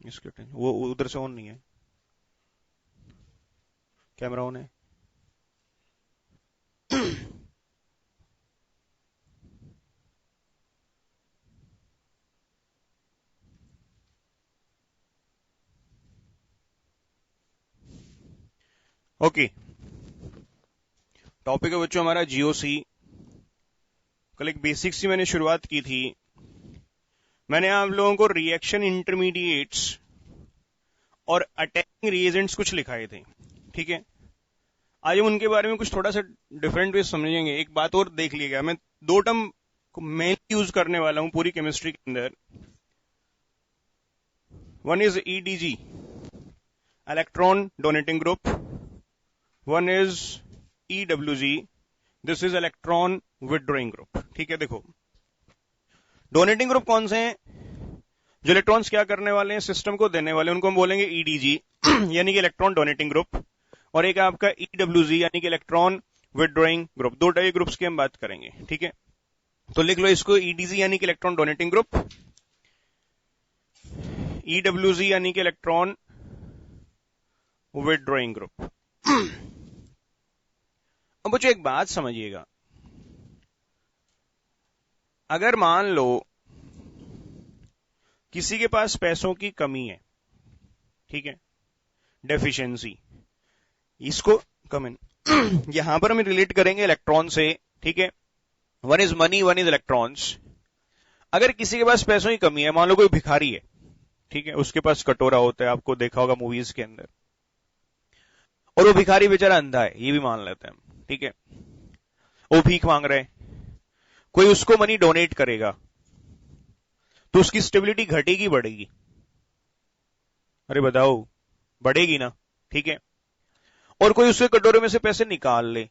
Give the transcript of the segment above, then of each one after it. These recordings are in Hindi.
इसके वो उधर से ऑन नहीं है, कैमरा ऑन है। ओके, टॉपिक है बच्चों हमारा जीओसी। कल एक बेसिक सी मैंने शुरुआत की थी। मैंने आप लोगों को रिएक्शन इंटरमीडिएट्स और अटैकिंग रिएजेंट्स कुछ लिखाए थे, ठीक है। आज हम उनके बारे में कुछ थोड़ा सा डिफरेंट वे समझेंगे। एक बात और देख लिएगा, मैं दो टर्म को मेनली यूज करने वाला हूं पूरी केमिस्ट्री के अंदर। One is EDG, electron donating group. One is EWG, this is electron withdrawing group, ठीक है। देखो, डोनेटिंग ग्रुप कौन से हैं? जो इलेक्ट्रॉन्स क्या करने वाले हैं, सिस्टम को देने वाले, उनको हम बोलेंगे ईडीजी यानी कि इलेक्ट्रॉन डोनेटिंग ग्रुप। और एक आपका ईडब्ल्यूजी यानी कि इलेक्ट्रॉन विथड्रॉइंग ग्रुप। दो टाइप ग्रुप्स की हम बात करेंगे, ठीक है। तो लिख लो इसको, ईडीजी यानी कि इलेक्ट्रॉन डोनेटिंग ग्रुप, ईडब्ल्यूजी यानी कि इलेक्ट्रॉन विथड्रॉइंग ग्रुप। अब बच्चों एक बात समझिएगा, अगर मान लो किसी के पास पैसों की कमी है, ठीक है, डेफिशिएंसी, इसको कम यहां पर हम रिलेट करेंगे इलेक्ट्रॉन से, ठीक है। One is money, one is electrons. अगर किसी के पास पैसों की कमी है, मान लो कोई भिखारी है, ठीक है, उसके पास कटोरा होता है, आपको देखा होगा मूवीज के अंदर, और वो भिखारी बेचारा अंधा है, ये भी मान लेते हैं हम, ठीक है। वो भीख मांग रहे हैं, कोई उसको मनी डोनेट करेगा तो उसकी स्टेबिलिटी घटेगी बढ़ेगी? अरे बताओ, बढ़ेगी ना, ठीक है। और कोई उसके कटोरे में से पैसे निकाल ले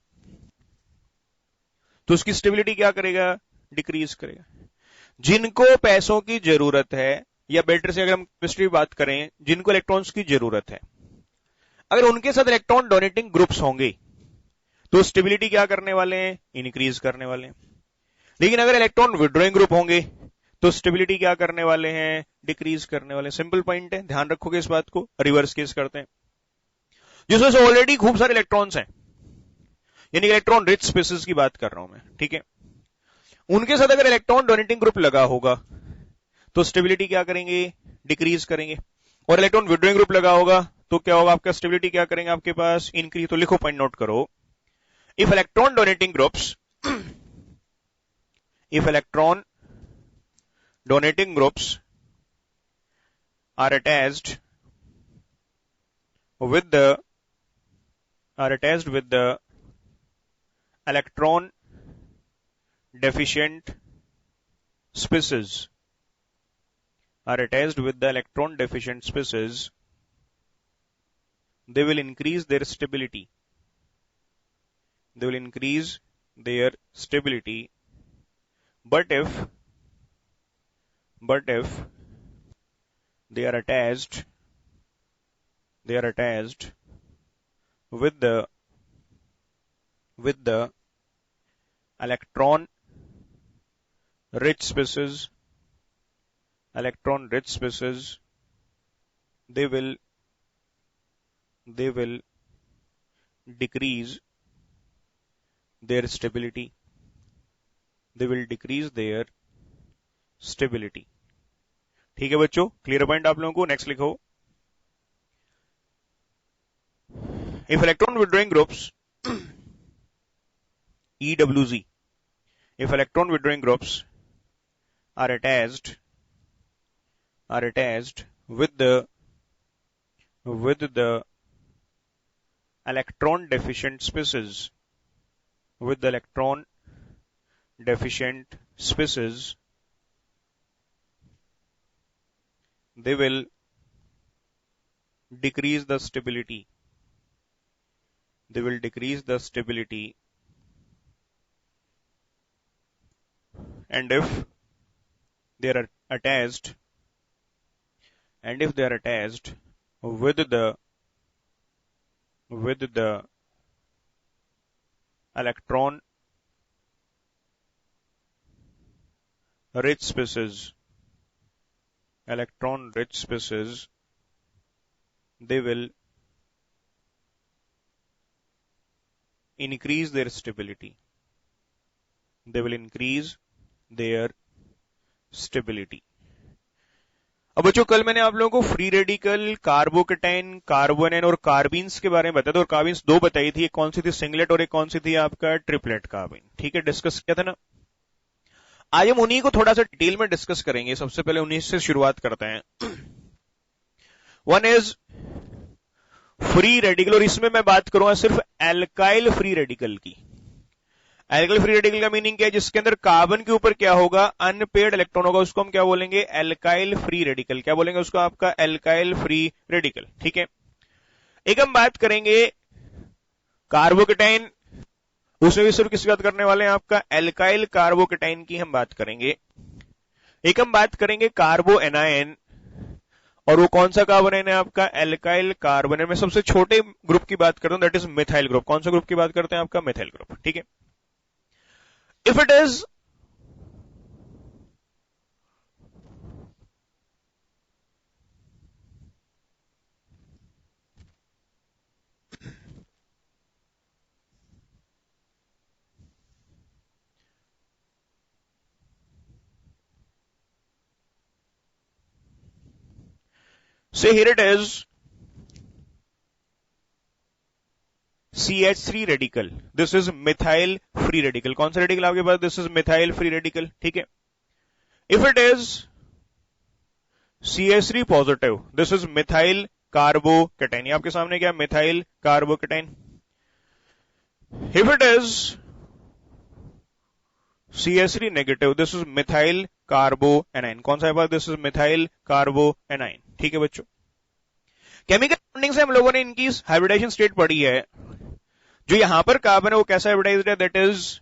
तो उसकी स्टेबिलिटी क्या करेगा? डिक्रीज करेगा। जिनको पैसों की जरूरत है, या बेटर से अगर हम केमिस्ट्री बात करें, जिनको इलेक्ट्रॉन्स की जरूरत है, अगर उनके साथ इलेक्ट्रॉन डोनेटिंग ग्रुप्स होंगे तो स्टेबिलिटी क्या करने वाले हैं? इंक्रीज करने वाले हैं। लेकिन अगर इलेक्ट्रॉन विथड्रॉइंग ग्रुप होंगे तो स्टेबिलिटी क्या करने वाले हैं? डिक्रीज करने वाले। सिंपल पॉइंट है, ध्यान रखोगे इस बात को। रिवर्स केस करते हैं, जिसमें ऑलरेडी खूब सारे इलेक्ट्रॉन्स हैं, यानी इलेक्ट्रॉन रिच स्पेसिस की बात कर रहा हूं मैं, ठीक है। उनके साथ अगर इलेक्ट्रॉन डोनेटिंग ग्रुप लगा होगा तो स्टेबिलिटी क्या करेंगे? डिक्रीज करेंगे। और इलेक्ट्रॉन विथड्रॉइंग ग्रुप लगा होगा तो क्या होगा? आपका स्टेबिलिटी क्या करेंगे आपके पास? इंक्रीज। तो लिखो, पॉइंट नोट करो, if electron donating groups if electron donating groups are attached with the electron deficient species, they will increase their stability. But if they are attached with the electron rich species, they will decrease their stability. ठीक है बच्चों, क्लियर पॉइंट आप लोगों को। नेक्स्ट लिखो, if electron withdrawing groups EWG, if electron withdrawing groups are attached with the electron deficient species, they will decrease the stability. And if they are attached with the electron rich species, they will increase their stability. They will increase their stability. अब बच्चों कल मैंने आप लोगों को फ्री रेडिकल, कार्बोकेटाइन, कार्बोनेन और कार्बीन्स के बारे में बताया था, और कार्बीन्स दो बताई थी, एक कौन सी थी सिंगलेट और एक कौन सी थी आपका ट्रिपलेट कार्बीन. ठीक है, डिस्कस किया था ना. आज हम उन्हीं को थोड़ा सा डिटेल में डिस्कस करेंगे. सबसे पहले उन्हीं से शुरुआत करते हैं. वन इज फ्री रेडिकल, और इसमें मैं बात करूंगा सिर्फ एल्काइल फ्री रेडिकल की. एल्काइल फ्री रेडिकल का मीनिंग क्या है? जिसके अंदर कार्बन के ऊपर क्या होगा? अनपेयर्ड इलेक्ट्रॉन होगा. उसको हम क्या बोलेंगे? Alkyl free radical. क्या बोलेंगे उसको? आपका एल्काइल फ्री रेडिकल. ठीक है. एक हम बात करेंगे कार्बोकेटाइन, उसमें भी सिर्फ किसकी बात करने वाले हैं? आपका एल्काइल कार्बोकेटाइन की हम बात करेंगे. एक हम बात करेंगे कार्बो एनायन, और वो कौन सा कार्बोनेन है? आपका एल्काइल कार्बोनेन. में सबसे छोटे ग्रुप की बात करता हूं, दैट इज मिथाइल ग्रुप. कौन सा ग्रुप की बात करते हैं? आपका मिथाइल ग्रुप. ठीक है. If it is say here it is CH3 radical. This is methyl free radical. कौन सा रेडिकल आपके पास? This is methyl free radical. ठीक है. If it is CH3 positive, this is methyl carbocation. आपके सामने क्या? Methyl carbocation. If it is CH3 negative, this is methyl carbo anion. कौन सा है पास? This is methyl carbo anion. ठीक है बच्चों. केमिकल बॉन्डिंग से हम लोगों ने इनकी हाइब्रिडाइजेशन स्टेट पढ़ी है. जो यहां पर कार्बन है वो कैसा हाइब्रिडाइज्ड है? That is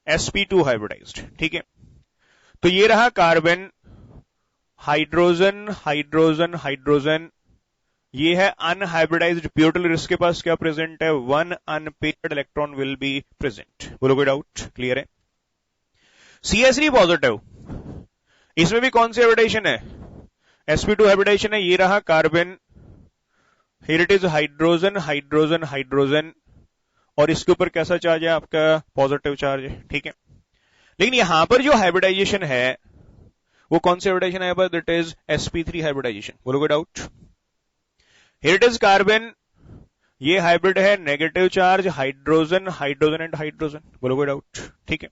sp2 hybridized. ठीक है. तो ये रहा कार्बन, हाइड्रोजन हाइड्रोजन हाइड्रोजन. ये है अनहाइब्रिडाइज्ड प्यूरिटल. इसके पास क्या प्रेजेंट है? One unpaired electron will be present. बोलो कोई डाउट? क्लियर है. CH3 पॉजिटिव, इसमें भी कौन सी हाइब्रिडाइजेशन है? sp2 हाइब्रिडाइजेशन है. ये रहा carbon, here it is hydrogen hydrogen hydrogen, और इसके ऊपर कैसा चार्ज है? आपका पॉजिटिव चार्ज है. ठीक है. लेकिन यहां पर जो हाइब्रिडाइजेशन है वो कौन सी हाइब्रिडाइजेशन है? That is sp3 hybridization. बोलो कोई doubt? Here it is carbon, ये हाइब्रिड है, negative charge, hydrogen hydrogen and hydrogen. बोलो कोई डाउट? ठीक है.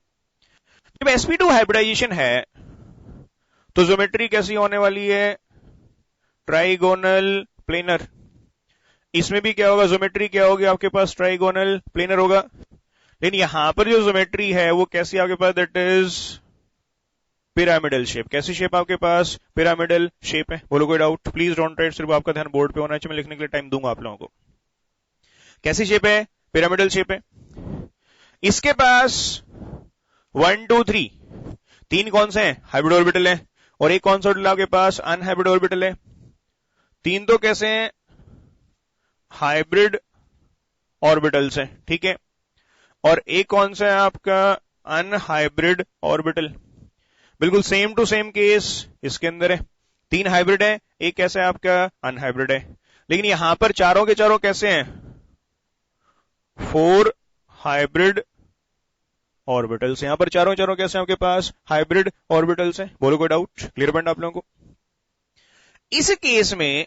जब sp2 हाइब्रिडाइजेशन है तो ज्योमेट्री कैसी होने वाली है? Trigonal planar. इसमें भी क्या होगा? ज्योमेट्री क्या होगी आपके पास? ट्राइगोनल प्लेनर होगा. लेकिन यहां पर जो ज्योमेट्री है वो कैसी आपके पास? That is pyramidal shape. कैसी शेप आपके पास? पिरामिडल शेप है. बोलो कोई डाउट? प्लीज डोंट राइट, सिर्फ आपका ध्यान बोर्ड पे होना चाहिए. मैं लिखने के लिए टाइम दूंगा आप लोगों को. कैसी शेप है? पिरामिडल शेप है. इसके पास 1 2 3 तीन कौन से हैं? हाइब्रिड ऑर्बिटल है. और एक कौन सा ऑर्बिटल आपके पास? अनहाइब्रिड ऑर्बिटल है. तीन तो कैसे हैं? हाइब्रिड ऑर्बिटल्स है. ठीक है. और एक कौन सा है आपका? Unhybrid orbital. बिल्कुल सेम टू सेम केस इसके अंदर है. तीन हाइब्रिड है, एक कैसा है आपका? अनहाइब्रिड है. लेकिन यहां पर चारों के चारों कैसे हैं? 4 हाइब्रिड ऑर्बिटल्स. यहां पर चारों चारों कैसे हैं आपके पास? हाइब्रिड ऑर्बिटल्स हैं. बोलो कोई डाउट? क्लियर पॉइंट आप लोगों को? इस केस में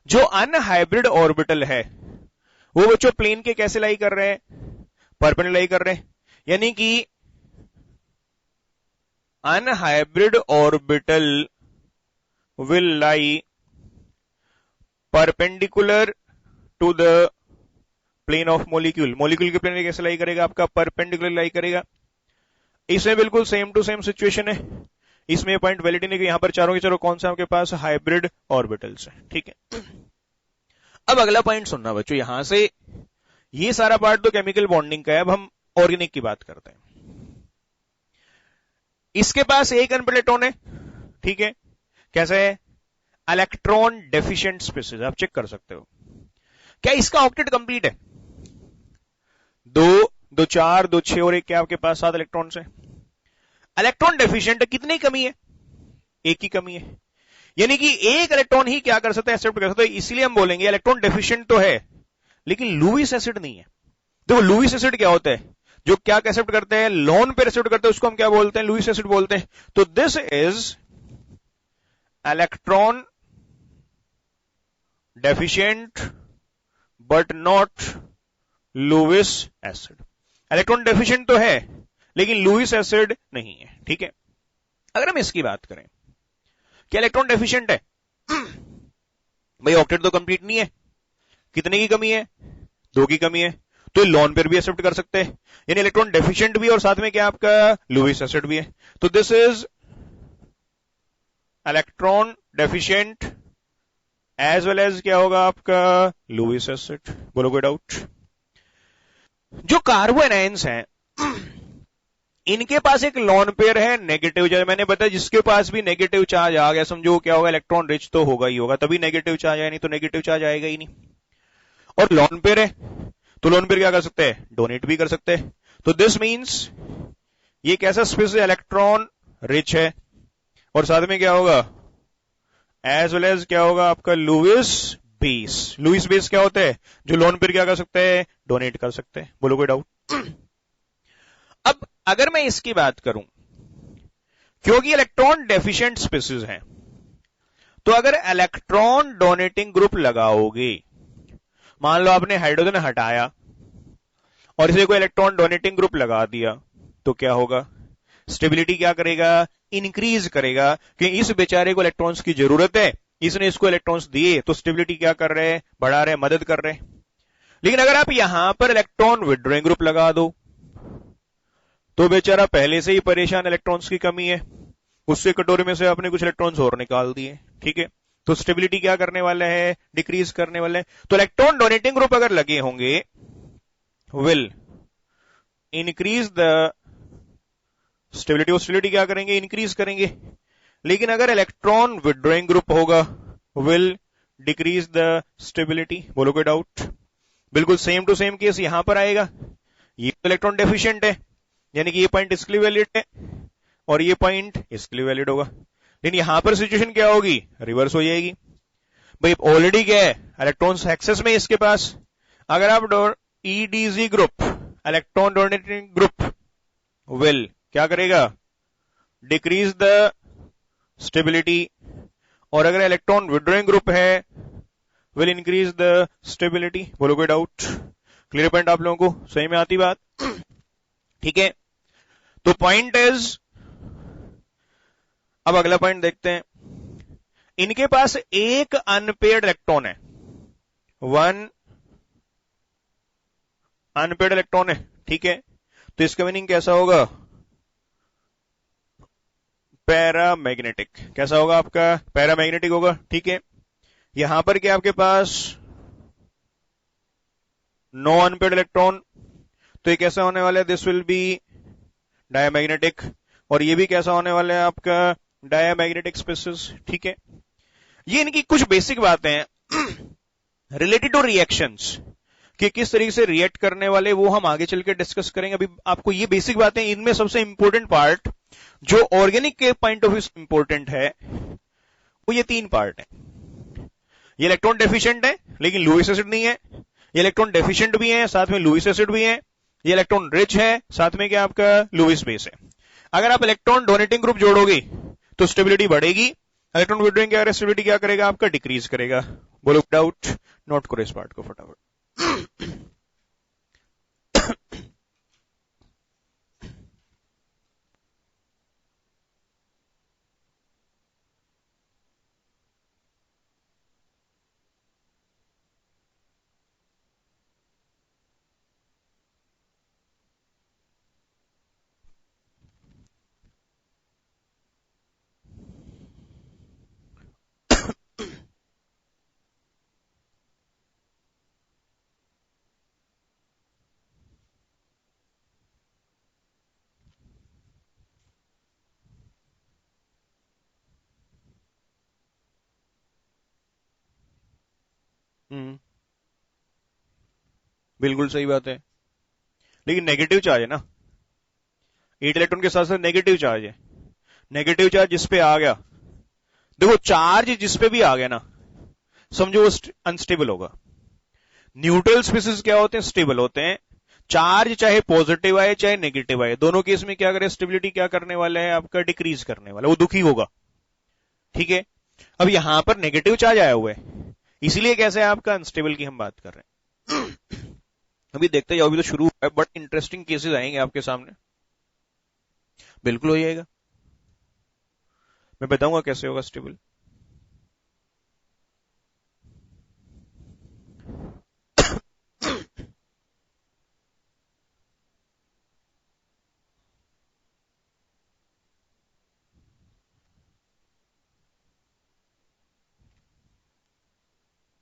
जो अनहाइब्रिड ऑर्बिटल है वो बच्चों प्लेन के कैसे लाई कर रहे हैं? परपेंडिकुलर लाई कर रहे हैं. यानी कि unhybrid orbital will lie perpendicular to the plane of molecule. Molecule के प्लेन कैसे लाई करेगा? आपका परपेंडिकुलर लाई करेगा. इसमें बिल्कुल सेम टू सेम सिचुएशन है. इसमें पॉइंट वैलिड नहीं कि यहां पर चारों के चारों कौन सा आपके पास? हाइब्रिड ऑर्बिटल्स है. ठीक है. अब अगला पॉइंट सुनना बच्चों. यहां से ये सारा पार्ट तो केमिकल बॉन्डिंग का है. अब हम ऑर्गेनिक की बात करते हैं. इसके पास एक अनपेयर्ड इलेक्ट्रॉन है. ठीक है. कैसा है? Electron deficient species. आप चेक कर सकते हो. क्या इसका ऑक्टेट कंप्लीट है? 2 2 4 2 6 और एक क्या आपके पास 7 इलेक्ट्रॉन्स है. इलेक्ट्रॉन डेफिशिएंट कितनी कमी है? एक की कमी है. यानी कि एक इलेक्ट्रॉन ही क्या कर सकता है, एक्सेप्ट कर सकता है। इसलिए हम बोलेंगे इलेक्ट्रॉन डेफिशिएंट तो है लेकिन लुईस एसिड नहीं है। देखो लुईस एसिड क्या होता है, जो क्या एक्सेप्ट करते हैं, लोन पेयर एक्सेप्ट करते हैं, उसको हम क्या बोलते हैं, लुईस एसिड बोलते हैं। तो this is electron deficient but not Lewis acid. Electron deficient तो है लेकिन लुईस एसिड नहीं है, ठीक है। अगर हम इसकी बात करें, क्या इलेक्ट्रॉन डेफिशिएंट है? भाई ऑक्टेट तो कंप्लीट नहीं है, कितने की कमी है, 2 की कमी है, तो लोन पेयर भी एक्सेप्ट कर सकते हैं, यानी इलेक्ट्रॉन डेफिशिएंट भी और साथ में क्या आपका लुईस एसिड भी है। तो this is electron deficient as well as क्या होगा आपका लुईस एसिड। बोलो कोई डाउट? जो कार्बो एनायंस हैं इनके पास एक लोन पेयर है नेगेटिव, जैसे मैंने बताया जिसके पास भी नेगेटिव चार्ज आ गया समझो क्या होगा, इलेक्ट्रॉन रिच तो होगा ही होगा, तभी नेगेटिव चार्ज आया, नहीं तो नेगेटिव चार्ज आएगा ही नहीं। और लोन पेयर है तो लोन पेयर क्या कर सकते हैं, डोनेट भी कर सकते हैं। तो दिस मींस ये कैसा स्पेस इलेक्ट्रॉन रिच है और साथ में क्या होगा एज वेल एज क्या होगा आपका लुईस बेस। लुईस बेस क्या होता है, जो लोन पेयर क्या कर सकते हैं, डोनेट कर सकते हैं। बोलो कोई डाउट? अब अगर मैं इसकी बात करूं, क्योंकि इलेक्ट्रॉन डेफिशिएंट स्पीसीज हैं, तो अगर इलेक्ट्रॉन डोनेटिंग ग्रुप लगाओगे, मान लो आपने हाइड्रोजन हटाया और इसे कोई इलेक्ट्रॉन डोनेटिंग ग्रुप लगा दिया, तो क्या होगा, स्टेबिलिटी क्या करेगा, इंक्रीज करेगा, क्योंकि इस बेचारे को इलेक्ट्रॉन्स की जरूरत है, इसने इसको इलेक्ट्रॉन्स दिए तो स्टेबिलिटी क्या कर रहे हैं, बढ़ा रहे, मदद कर रहे हैं। लेकिन अगर आप यहां पर इलेक्ट्रॉन विड्रॉइंग ग्रुप लगा दो तो बेचारा पहले से ही परेशान, इलेक्ट्रॉन्स की कमी है, उससे कटोरे में से आपने कुछ इलेक्ट्रॉन्स और निकाल दिए, ठीक है, तो स्टेबिलिटी क्या करने वाला है, डिक्रीज करने वाला है। तो इलेक्ट्रॉन डोनेटिंग ग्रुप अगर लगे होंगे विल इंक्रीज द स्टेबिलिटी, और स्टेबिलिटी क्या करेंगे, इंक्रीज करेंगे। लेकिन अगर इलेक्ट्रॉन विड्रॉइंग ग्रुप होगा विल डिक्रीज द स्टेबिलिटी। बोलो कोई डाउट? बिल्कुल सेम टू सेम केस यहां पर आएगा, ये इलेक्ट्रॉन डेफिशिएंट है यानी कि ये पॉइंट इसके लिए वैलिड है और ये पॉइंट इसके लिए वैलिड होगा। लेकिन यहां पर सिचुएशन क्या होगी, रिवर्स हो जाएगी। भाई ऑलरेडी क्या है, इलेक्ट्रॉन्स एक्सेस में इसके पास, अगर आप EDG group electron donating group will क्या करेगा, डिक्रीज द स्टेबिलिटी, और अगर इलेक्ट्रॉन विड्रॉइंग ग्रुप है विल इंक्रीज द स्टेबिलिटी। बोलो कोई डाउट? क्लियर पॉइंट आप लोगों को सही में आती बात? ठीक है, तो पॉइंट इज, अब अगला पॉइंट देखते हैं। इनके पास एक अनपेयर्ड इलेक्ट्रॉन है, 1 अनपेयर्ड इलेक्ट्रॉन है, ठीक है, तो इसका मीनिंग कैसा होगा, पैरामैग्नेटिक। कैसा होगा आपका, पैरामैग्नेटिक होगा, ठीक है। यहां पर क्या आपके पास नो अनपेयर्ड इलेक्ट्रॉन, तो ये कैसा होने वाला है, दिस विल बी डायमैग्नेटिक, और ये भी कैसा होने वाला है आपका डायमैग्नेटिक स्पेसिस, ठीक है। ये इनकी कुछ बेसिक बातें हैं रिलेटेड टू रिएक्शंस, कि किस तरीके से रिएक्ट करने वाले, वो हम आगे चल के डिस्कस करेंगे। अभी आपको ये बेसिक बातें, इनमें सबसे इंपॉर्टेंट पार्ट जो ऑर्गेनिक के पॉइंट ऑफ व्यू से इंपॉर्टेंट है वो ये 3 पार्ट है। ये इलेक्ट्रॉन डेफिशिएंट है लेकिन लुईस एसिड नहीं है, ये इलेक्ट्रॉन डेफिशिएंट भी है साथ में लुईस एसिड भी है, ये इलेक्ट्रॉन रिच है साथ में क्या आपका लुईस बेस है। अगर आप इलेक्ट्रॉन डोनेटिंग ग्रुप जोड़ोगे तो स्टेबिलिटी बढ़ेगी, इलेक्ट्रॉन विड्रॉइंग क्या स्टेबिलिटी क्या करेगा आपका, डिक्रीज करेगा। बोलो डाउट? नोट करो इस पार्ट को फटाफट। बिल्कुल सही बात है, लेकिन नेगेटिव चार्ज है ना, 8 इलेक्ट्रॉन के साथ साथ नेगेटिव चार्ज है। नेगेटिव चार्ज जिस पे आ गया देखो चार्ज जिस पे भी आ गया ना, समझो वो अनस्टेबल होगा। न्यूट्रल स्पेसिस क्या होते हैं? स्टेबल होते हैं। चार्ज चाहे पॉजिटिव आए चाहे नेगेटिव आए, दोनों केस में क्या करे? स्टेबिलिटी क्या करने वाला है आपका? डिक्रीज करने वाला, वो दुखी होगा। ठीक है, अब यहां पर नेगेटिव चार्ज आया हुआ है, इसीलिए कैसे है आपका? अनस्टेबल की हम बात कर रहे हैं। अभी देखते जाओ, अभी तो शुरू है, बट इंटरेस्टिंग केसेस आएंगे आपके सामने, बिल्कुल हो जाएगा। मैं बताऊंगा कैसे होगा स्टेबल।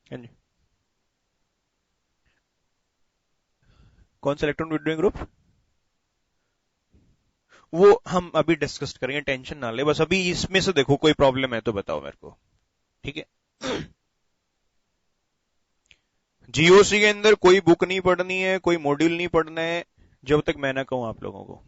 हाँ जी, कौन सा इलेक्ट्रॉन विड्रॉइंग ग्रुप? वो हम अभी डिस्कस करेंगे, टेंशन ना ले, बस अभी इसमें से देखो कोई प्रॉब्लम है तो बताओ मेरे को। ठीक है, जीओसी के अंदर कोई बुक नहीं पढ़नी है, कोई मॉड्यूल नहीं पढ़ना है, जब तक मैं ना कहूं आप लोगों को।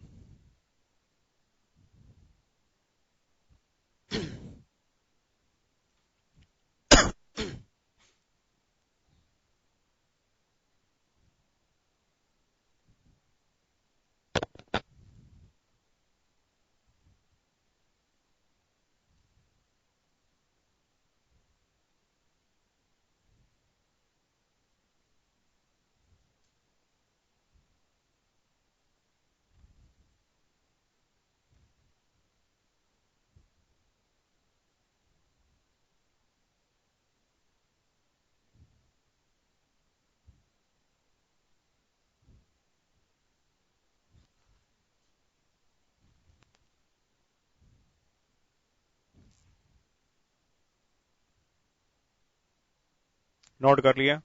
नोट कर लिया?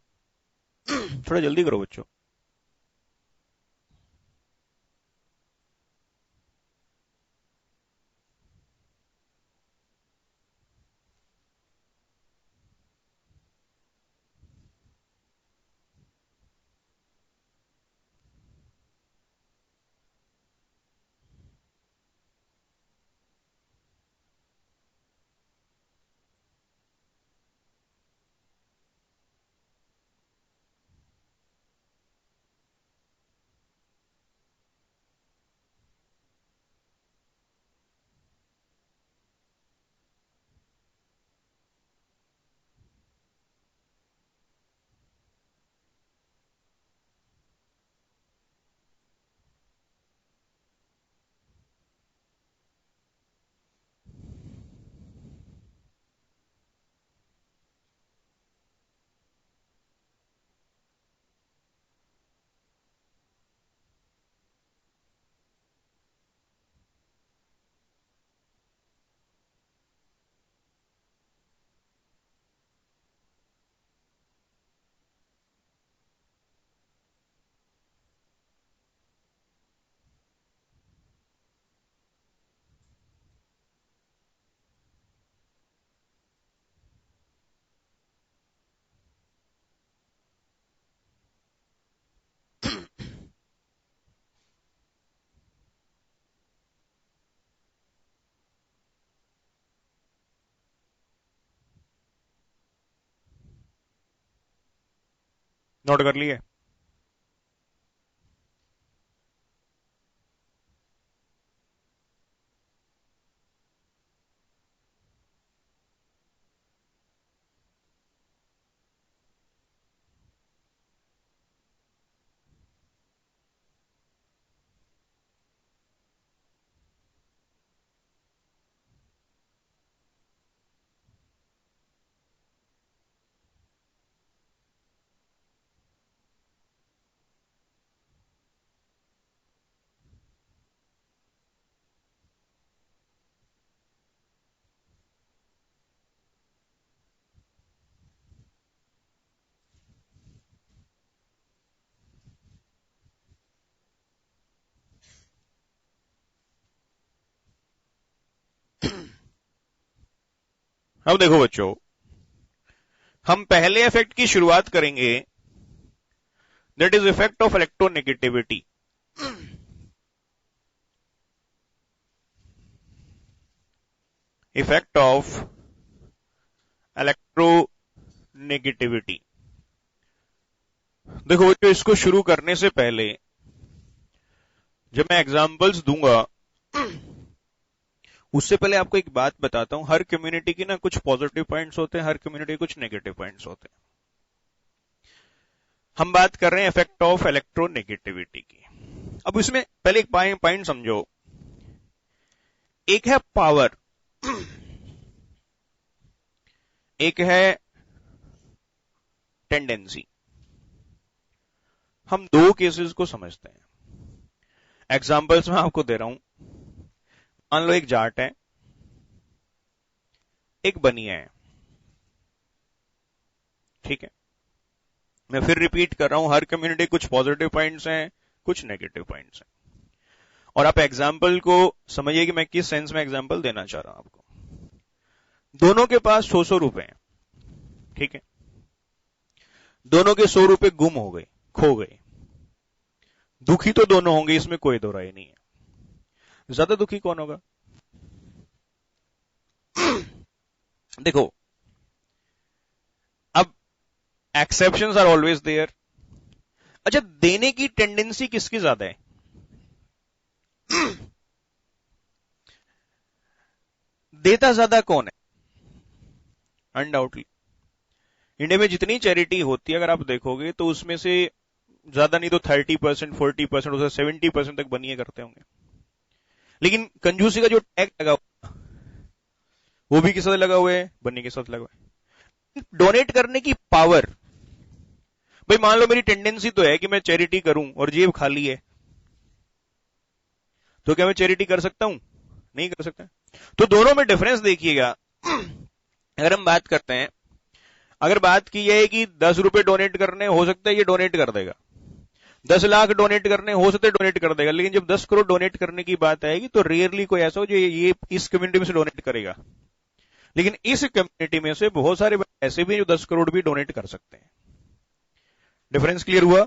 थोड़ा जल्दी करो बच्चों। नोट कर लिए? अब देखो बच्चों, हम पहले इफेक्ट की शुरुआत करेंगे, that is effect of electronegativity. Effect of electronegativity. देखो जो इसको शुरू करने से पहले जब मैं एग्जांपल्स दूंगा उससे पहले आपको एक बात बताता हूं, हर कम्युनिटी की ना कुछ पॉजिटिव पॉइंट्स होते हैं, हर कम्युनिटी के कुछ नेगेटिव पॉइंट्स होते हैं। हम बात कर रहे हैं इफेक्ट ऑफ इलेक्ट्रोनेगेटिविटी की। अब इसमें पहले एक पॉइंट समझो, एक है पावर, एक है टेंडेंसी। हम दो केसेस को समझते हैं। एग्जांपल्स मैं आपको दे रहा हूं। मान लो एक जाट है, एक बनिया है, ठीक है। मैं फिर रिपीट कर रहा हूं, हर कम्युनिटी कुछ पॉजिटिव पॉइंट्स हैं, कुछ नेगेटिव पॉइंट्स हैं। और आप एग्जाम्पल को समझिए कि मैं किस सेंस में एग्जाम्पल देना चाह रहा हूं आपको। दोनों के पास 100 रुपए हैं, ठीक है। दोनों के 100 रुपए गुम हो गए, खो गए। दुखी तो दोनों होंगे, इसमें कोई दो राय नहीं है। ज्यादा दुखी कौन होगा? देखो, अब एक्सेप्शंस आर ऑलवेज देयर। अच्छा, देने की टेंडेंसी किसकी ज्यादा है? देता ज्यादा कौन है? अनडाउटली इंडिया में जितनी चैरिटी होती है, अगर आप देखोगे तो उसमें से ज्यादा नहीं तो 30%, 40%, उसे 70% तक बनिए करते होंगे। लेकिन कंजूसी का जो टैग लगा हुआ वो भी किस साथ लगा हुआ है? बनिए के साथ लगा हुआ है। डोनेट करने की पावर, भाई मान लो मेरी टेंडेंसी तो है कि मैं चैरिटी करूं और जेब खाली है, तो क्या मैं चैरिटी कर सकता हूं? नहीं कर सकता। तो दोनों में डिफरेंस देखिएगा। अगर हम बात करते हैं, अगर बात की है कि 10 रुपए डोनेट करने, हो सकता है ये डोनेट कर देगा। 10 लाख डोनेट करने, हो सकता है डोनेट कर देगा। लेकिन जब 10 करोड़ डोनेट करने की बात आएगी तो रेयरली कोई ऐसा हो जो ये इस कम्युनिटी में से डोनेट करेगा। लेकिन इस कम्युनिटी में से बहुत सारे ऐसे भी जो 10 करोड़ भी डोनेट कर सकते हैं। डिफरेंस क्लियर हुआ?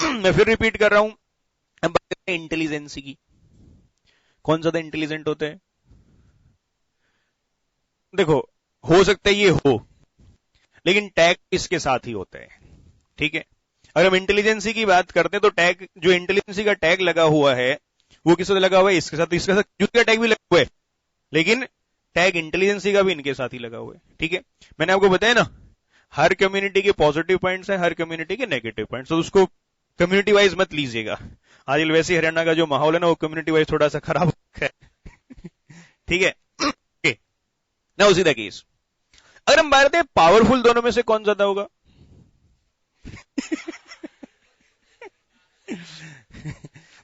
मैं फिर रिपीट कर रहा हूं। अब बात करते हैं इंटेलिजेंसी की। कौन ज्यादा इंटेलिजेंट होते हैं? देखो, हो सकता है ये हो, लेकिन टैग इसके साथ ही होता है, ठीक है। अगर हम इंटेलिजेंसी की बात करते हैं तो टैग, जो इंटेलिजेंसी का टैग लगा हुआ है वो किसके साथ लगा हुआ है? इसके साथ। इसके साथ जिसका टैग भी लगा हुआ है, लेकिन टैग इंटेलिजेंसी का भी इनके साथ ही लगा हुआ है, ठीक है। मैंने आपको बताया ना, हर कम्युनिटी के पॉजिटिव पॉइंट्स हैं, हर कम्युनिटी के नेगेटिव पॉइंट्स। तो उसको कम्युनिटी वाइज मत लीजिएगा। आजकल वैसे हरियाणा का जो माहौल है ना, वो कम्युनिटी वाइज थोड़ा सा खराब है, ठीक है। ना उसी द केस, अगर हम बात करते हैं पावरफुल, दोनों में से कौन ज्यादा होगा?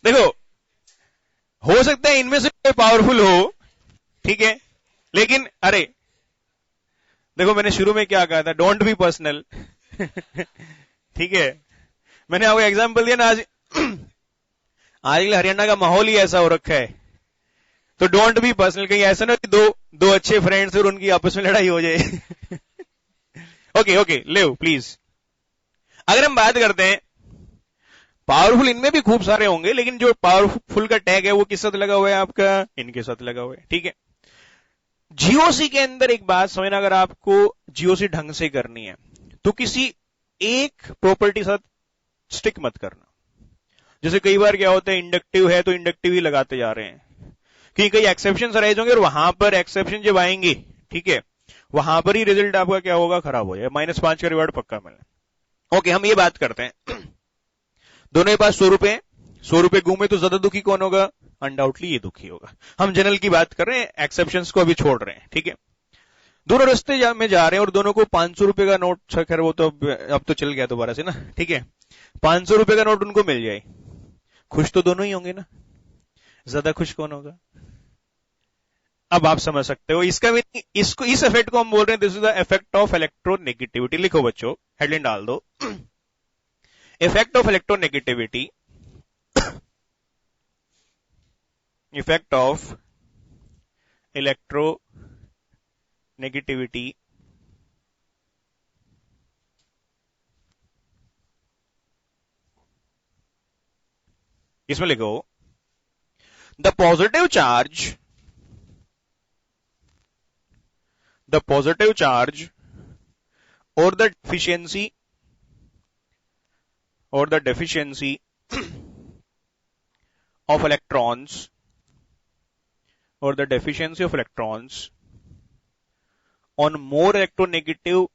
देखो, हो सकता है इनमें से कोई पावरफुल हो, ठीक है, लेकिन अरे देखो, मैंने शुरू में क्या कहा था? Don't be personal. ठीक है, मैंने आपको एग्जांपल दिया ना। आज आजकल हरियाणा का माहौल ही ऐसा हो रखा है, तो डोंट बी पर्सनल। कहीं ऐसा ना कि दो अच्छे फ्रेंड्स और उनकी आपस में लड़ाई हो जाए। ओके ले प्लीज। अगर हम बात करते हैं पावरफुल, इनमें भी खूब सारे होंगे, लेकिन जो पावरफुल का टैग है वो किस साथ लगा हुआ है? आपका इनके साथ लगा हुआ है, ठीक है। जीओसी के अंदर एक बात समझना, अगर आपको जीओसी ढंग से करनी है तो किसी एक प्रॉपर्टी साथ स्टिक मत करना। जैसे कई बार क्या होता है, इंडक्टिव है तो इंडक्टिव ही लगाते जा रहे हैं, कि कई एक्सेप्शन अराइज होंगे और वहां पर एक्सेप्शन जब आएंगे, ठीक है, वहां पर ही रिजल्ट आपका क्या होगा? खराब हो जाए, -5 का रिवार्ड पक्का मिले। ओके, हम ये बात करते हैं, दोनों के पास 100 रुपए हैं, 100 रुपए घूमे तो ज्यादा दुखी कौन होगा? अनडाउटली ये दुखी होगा। हम जनरल की बात कर रहे हैं, एक्सेप्शंस को अभी छोड़ रहे हैं, ठीक है। दोनों रास्ते में जा रहे हैं और दोनों को 500 रुपए का नोट, खैर वो तो अब तो चल गया दोबारा से ना, ठीक है। 500 रुपए का नोट उनको मिल जाए, खुश तो दोनों ही होंगे ना। ज्यादा खुश कौन होगा? अब आप समझ सकते हो इसका भी, इसको, इस इफेक्ट को हम बोल रहे हैं, this is the effect of electronegativity. लिखो बच्चों, हेडलाइन डाल दो, effect of electronegativity, effect of electronegativity इसमें लिखो, the positive charge or the deficiency of electrons on more electronegative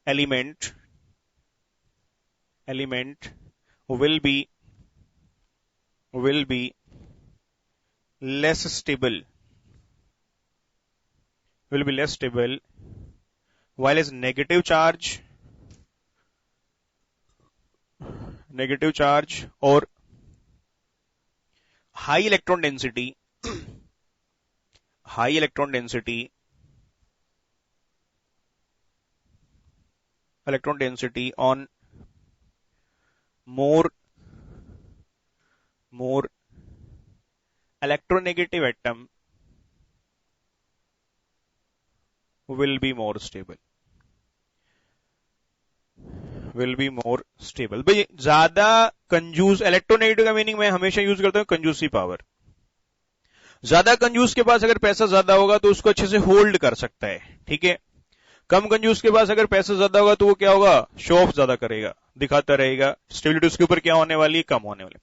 element will be less stable, while as negative charge or high electron density on more electronegative atom will be more stable. भाई ज्यादा कंजूस, इलेक्ट्रोनेगेटिव का मीनिंग मैं हमेशा यूज करता हूं कंजूसी पावर। ज्यादा कंजूस के पास अगर पैसा ज्यादा होगा तो उसको अच्छे से होल्ड कर सकता है, ठीक है। कम कंजूस के पास अगर पैसा ज्यादा होगा तो वो क्या होगा, शो ऑफ ज्यादा करेगा, दिखाता रहेगा, स्टेबिलिटी उसके ऊपर क्या होने वाली है, कम होने वाली।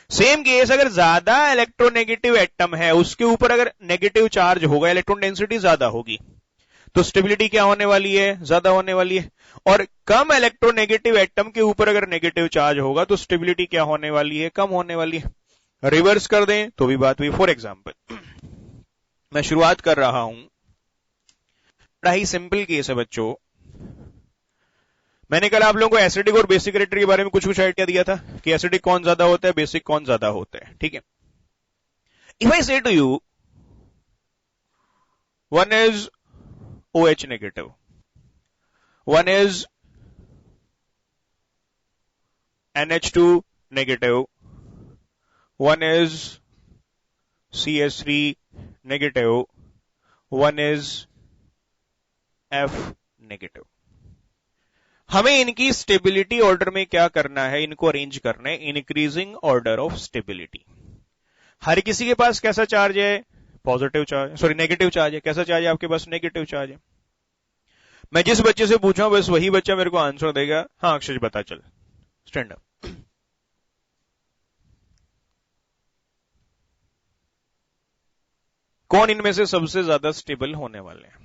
सेम केस अगर ज्यादा इलेक्ट्रोनेगेटिव एटम है उसके ऊपर अगर नेगेटिव चार्ज होगा, इलेक्ट्रॉन डेंसिटी ज्यादा होगी तो स्टेबिलिटी क्या होने वाली है, ज्यादा होने वाली है। और कम इलेक्ट्रोनेगेटिव एटम के ऊपर अगर नेगेटिव चार्ज होगा तो स्टेबिलिटी क्या होने वाली है, कम होने वाली है। रिवर्स कर दें तो भी बात हुई। फॉर एग्जाम्पल मैं शुरुआत कर रहा हूं, बड़ा ही सिंपल केस है बच्चों। मैंने कल आप लोगों को एसिडिक और बेसिक रिएक्टर के बारे में कुछ आइडिया दिया था कि एसिडिक कौन ज्यादा होता है, बेसिक कौन ज्यादा होता है, ठीक है। If I say to you one is OH negative, one is NH2 negative, one is CS3 negative, one is F negative. हमें इनकी स्टेबिलिटी ऑर्डर में क्या करना है, इनको अरेंज करना है इंक्रीजिंग ऑर्डर ऑफ स्टेबिलिटी। हर किसी के पास कैसा चार्ज है, positive charge, sorry negative charge है। कैसा चार्ज है आपके पास, नेगेटिव चार्ज है। मैं जिस बच्चे से पूछा बस वही बच्चा मेरे को आंसर देगा, हाँ अक्षय बता चल, स्टैंड अप। कौन इनमें से सबसे ज्यादा स्टेबल होने वाले हैं?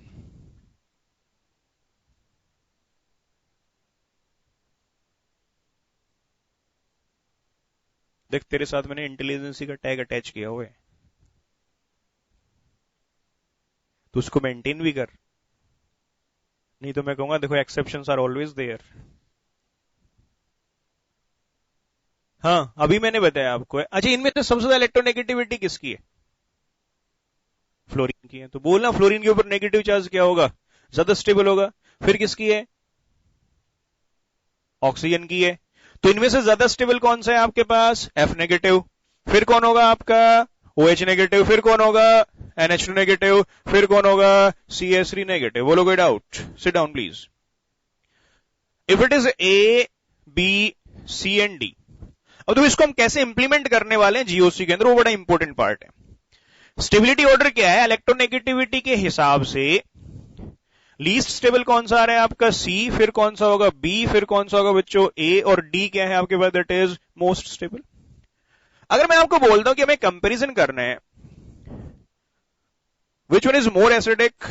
देख तेरे साथ मैंने इंटेलिजेंसी का टैग अटैच किया हुआ है, तो उसको मेंटेन भी कर, नहीं तो मैं कहूंगा देखो एक्सेप्शंस आर ऑलवेज देयर। हाँ अभी मैंने बताया आपको। अच्छा इनमें से सबसे ज्यादा इलेक्ट्रोनेगेटिविटी किसकी है, फ्लोरीन की है। तो बोलना फ्लोरीन के ऊपर नेगेटिव चार्ज क्या होगा, ज्यादा स्टेबल होगा। फिर किसकी है, ऑक्सीजन की है। तो इनमें से ज्यादा स्टेबल कौन सा है आपके पास, F नेगेटिव। फिर कौन होगा आपका OH नेगेटिव, फिर कौन होगा NH2 नेगेटिव, फिर कौन होगा CS3 नेगेटिव। बोलो कोई doubt, sit down please. If it is A, B, C and D, अब तो इसको हम कैसे इंप्लीमेंट करने वाले हैं जीओसी के अंदर, वो बड़ा इंपॉर्टेंट पार्ट है। स्टेबिलिटी ऑर्डर क्या है, इलेक्ट्रोनेगेटिविटी के हिसाब से लीस्ट स्टेबल कौन सा आ रहा है आपका C, फिर कौन सा होगा B, फिर कौन सा होगा बच्चों A, और D क्या है आपके पास, दैट इज मोस्ट स्टेबल। अगर मैं आपको बोलता हूं कि हमें कंपैरिजन करना है, which one is more acidic,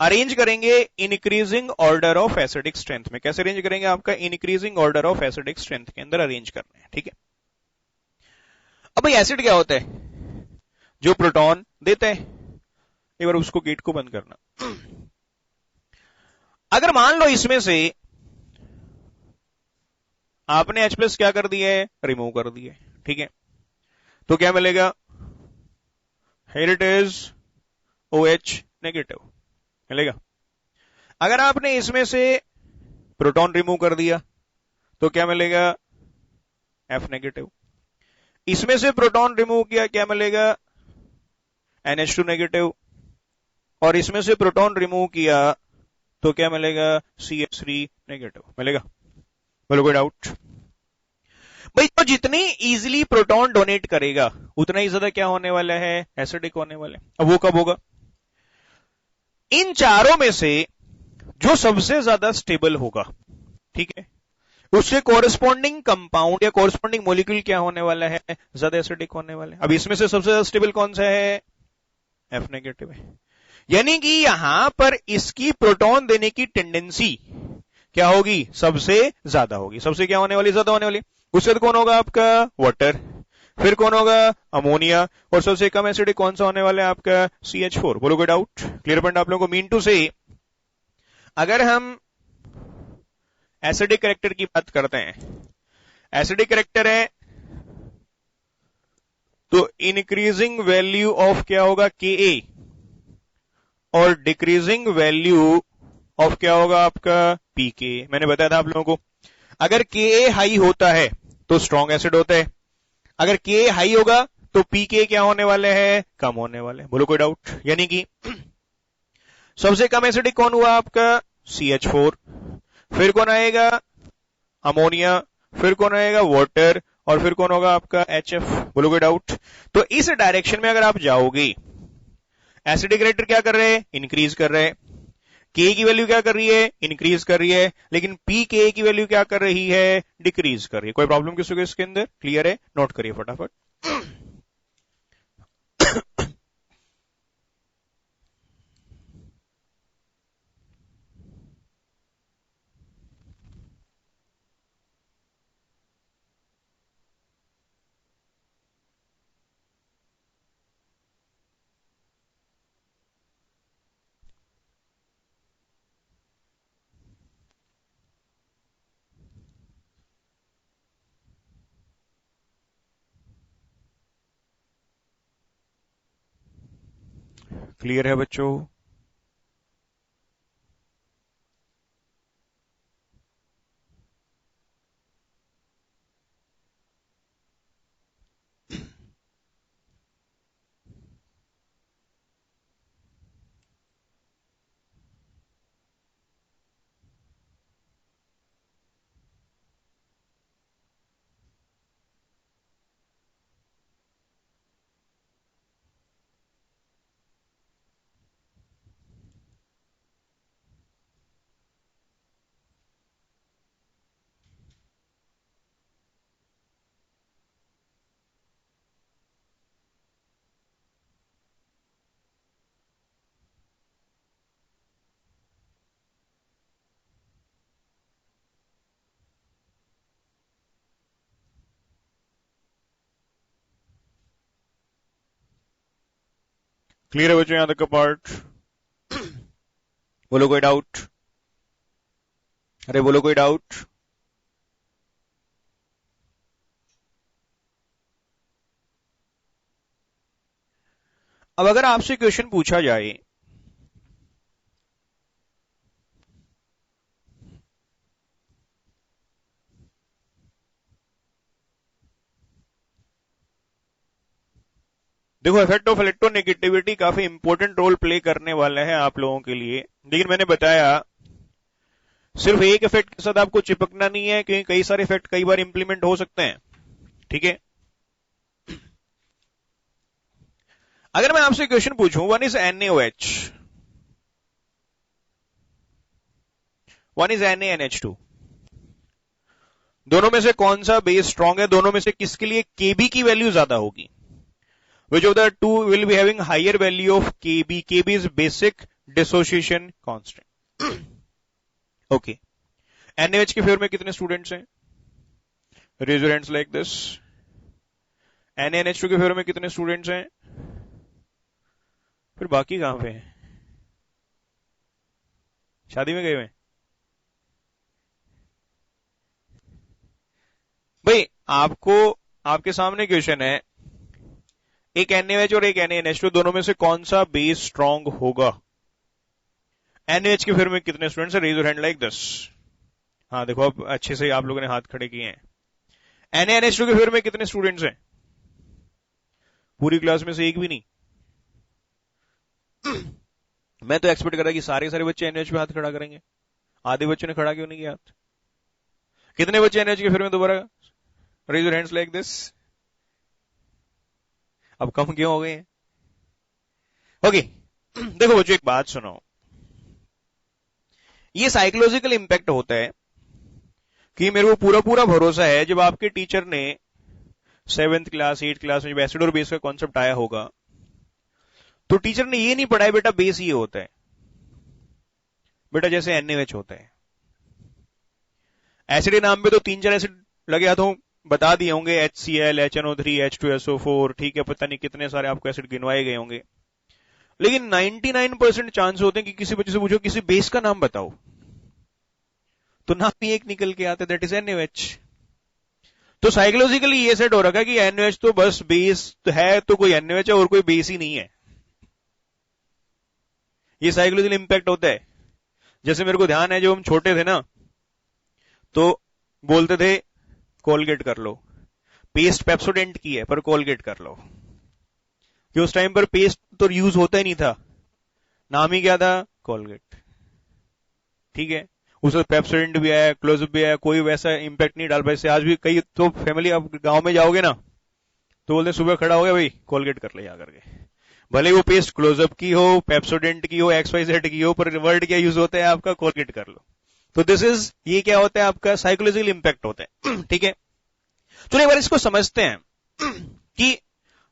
arrange करेंगे increasing order of acidic strength में। कैसे अरेंज करेंगे, आपका increasing order of acidic strength के अंदर अरेंज करना है, ठीक है। अब भाई एसिड क्या होता है, जो प्रोटॉन देता है। एक बार उसको गेट को बंद करना। अगर मान लो इसमें से आपने H+ क्या कर दिया है, रिमूव कर दिया है, ठीक है। तो क्या मिलेगा, here it is OH negative मिलेगा। अगर आपने इसमें से प्रोटॉन रिमूव कर दिया तो क्या मिलेगा, F नेगेटिव। इसमें से प्रोटॉन रिमूव किया, क्या मिलेगा, NH2 नेगेटिव। और इसमें से प्रोटॉन रिमूव किया तो क्या मिलेगा, CH3 नेगेटिव मिलेगा। बोलो कोई डाउट। भाई तो जितनी इजीली प्रोटॉन डोनेट करेगा उतना ही ज्यादा क्या होने वाला है, एसिडिक होने वाला है। अब वो कब होगा, इन चारों में से जो सबसे ज्यादा स्टेबल होगा, ठीक है, उससे कोरस्पॉन्डिंग कंपाउंड या कोरस्पॉन्डिंग मॉलिक्यूल क्या होने वाला है, ज्यादा एसिडिक होने वाला है। अब इसमें से सबसे ज्यादा स्टेबल कौन सा है, F नेगेटिव है। यानी कि यहां पर इसकी प्रोटॉन देने की टेंडेंसी क्या होगी, सबसे ज्यादा होगी। सबसे क्या होने वाली, ज्यादा होने वाली। उसके बाद कौन होगा आपका, वाटर, फिर कौन होगा, अमोनिया, और सबसे कम एसिडिक कौन सा होने वाला है आपका, CH4। बोलो कोई डाउट, क्लियर पॉइंट आप लोगों को। मीन टू से अगर हम एसिडिक कैरेक्टर की बात करते हैं, एसिडिक कैरेक्टर है तो इंक्रीजिंग वैल्यू ऑफ क्या होगा, Ka, और डिक्रीजिंग वैल्यू ऑफ क्या होगा आपका, Pk। मैंने बताया था आप लोगों को, अगर Ka हाई होता है तो स्ट्रॉन्ग एसिड होता है, अगर Ka हाई होगा तो Pk क्या होने वाले हैं, कम होने वाले। बोलो कोई डाउट। यानी कि सबसे कम एसिडिक कौन हुआ आपका, CH4, फिर कौन आएगा, अमोनिया, फिर कौन आएगा, वाटर, और फिर कौन होगा आपका, HF। बोलो कोई डाउट। तो इस डायरेक्शन में अगर आप जाओगे, एसिडिक कैरेक्टर क्या कर रहे हैं, इंक्रीज कर रहे हैं, K की वैल्यू क्या कर रही है, इंक्रीज कर रही है, लेकिन Pk की वैल्यू क्या कर रही है, डिक्रीज कर रही है। कोई प्रॉब्लम किसी को इसके अंदर, क्लियर है, नोट करिए फटाफट। क्लियर है बच्चों। क्लियर है बच्चों यहां तक का पार्ट। बोलो कोई डाउट, अरे बोलो कोई डाउट। अब अगर आपसे क्वेश्चन पूछा जाए, देखो इफेक्ट ऑफ इलेक्ट्रोनेगेटिविटी काफी इंपॉर्टेंट रोल प्ले करने वाला है आप लोगों के लिए, लेकिन मैंने बताया सिर्फ एक इफेक्ट के साथ आपको चिपकना नहीं है, क्योंकि कई सारे इफेक्ट कई बार इंप्लीमेंट हो सकते हैं, ठीक है। अगर मैं आपसे क्वेश्चन पूछूं, one is NaOH, one is NaNH2, दोनों में से कौन सा बेस स्ट्रॉन्ग है, दोनों में से किसके लिए Kb की वैल्यू ज्यादा होगी, which of the two will be having higher value of Kb, Kb is basic dissociation constant, okay। NaOH के फेवर में कितने स्टूडेंट्स हैं, raise your hands like this। NaNH2 के फेवर में कितने स्टूडेंट्स हैं, फिर बाकी कहां पे हैं, शादी में गए हुए हैं भाई। आपको आपके सामने क्वेश्चन है, एक NaOH और एक NaNH2, दोनों में से कौन सा बेस स्ट्रॉन्ग होगा। NaOH के फेवर में कितने स्टूडेंट्स हैं, raise your hand like this. हाँ देखो अब अच्छे से आप लोगों ने हाथ खड़े किए हैं। NaNH2 के फेवर में कितने स्टूडेंट्स हैं, पूरी क्लास में से एक भी नहीं। मैं तो एक्सपेक्ट कर रहा कि सारे बच्चे NaOH पे हाथ खड़ा करेंगे, आधे बच्चों ने खड़ा क्यों नहीं किया हाथ। कितने बच्चे NaOH के फेवर में दोबारा, raise your hands like this. अब कम क्यों हो गए हैं? ओके देखो बच्चों एक बात सुनो, ये साइकोलॉजिकल इंपैक्ट होता है कि मेरे को पूरा पूरा भरोसा है जब आपके टीचर ने 7th क्लास 8th क्लास में जब एसिड और बेस का कॉन्सेप्ट आया होगा तो टीचर ने ये नहीं पढ़ाया बेटा बेस ये होता है, बेटा जैसे NaOH होता है। एसिड के नाम पे तो 3-4 एसिड लगे हाथों बता दिए होंगे, HCl, HNO3, H2SO4, ठीक है, पता नहीं कितने सारे आपको एसिड गिनवाए गए होंगे, लेकिन 99% चांस होते हैं कि किसी बच्चे से पूछो किसी बेस का नाम बताओ तो नाम ही एक निकल के आता है, दैट इज NaOH। तो साइकोलॉजिकली ये सेट हो रखा है कि NaOH तो बस बेस है, तो कोई NaOH है और कोई बेस ही नहीं है। ये साइकोलॉजिकल इंपैक्ट होता है। जैसे मेरे को ध्यान है जब हम छोटे थे ना तो बोलते थे कोलगेट कर लो, पेस्ट पेप्सोडेंट की है पर कोलगेट कर लो, कि उस टाइम पर पेस्ट तो यूज होता ही नहीं था, नाम ही क्या था कोलगेट, ठीक है। उसमें पेप्सोडेंट भी आया, क्लोजअप भी आया, कोई वैसा इंपैक्ट नहीं डाल पाए। आज भी कई तो फैमिली आप गांव में जाओगे ना तो बोलते सुबह खड़ा हो गया भाई कोलगेट कर ले जा करके, भले वो पेस्ट क्लोजअप की हो, पेप्सोडेंट की हो, XYZ की हो, पर वर्ड क्या यूज होता है आपका कोलगेट कर लो। तो दिस इज, ये क्या होता है आपका साइकोलॉजिकल इंपैक्ट होता है ठीक है। तो एक बार इसको समझते हैं कि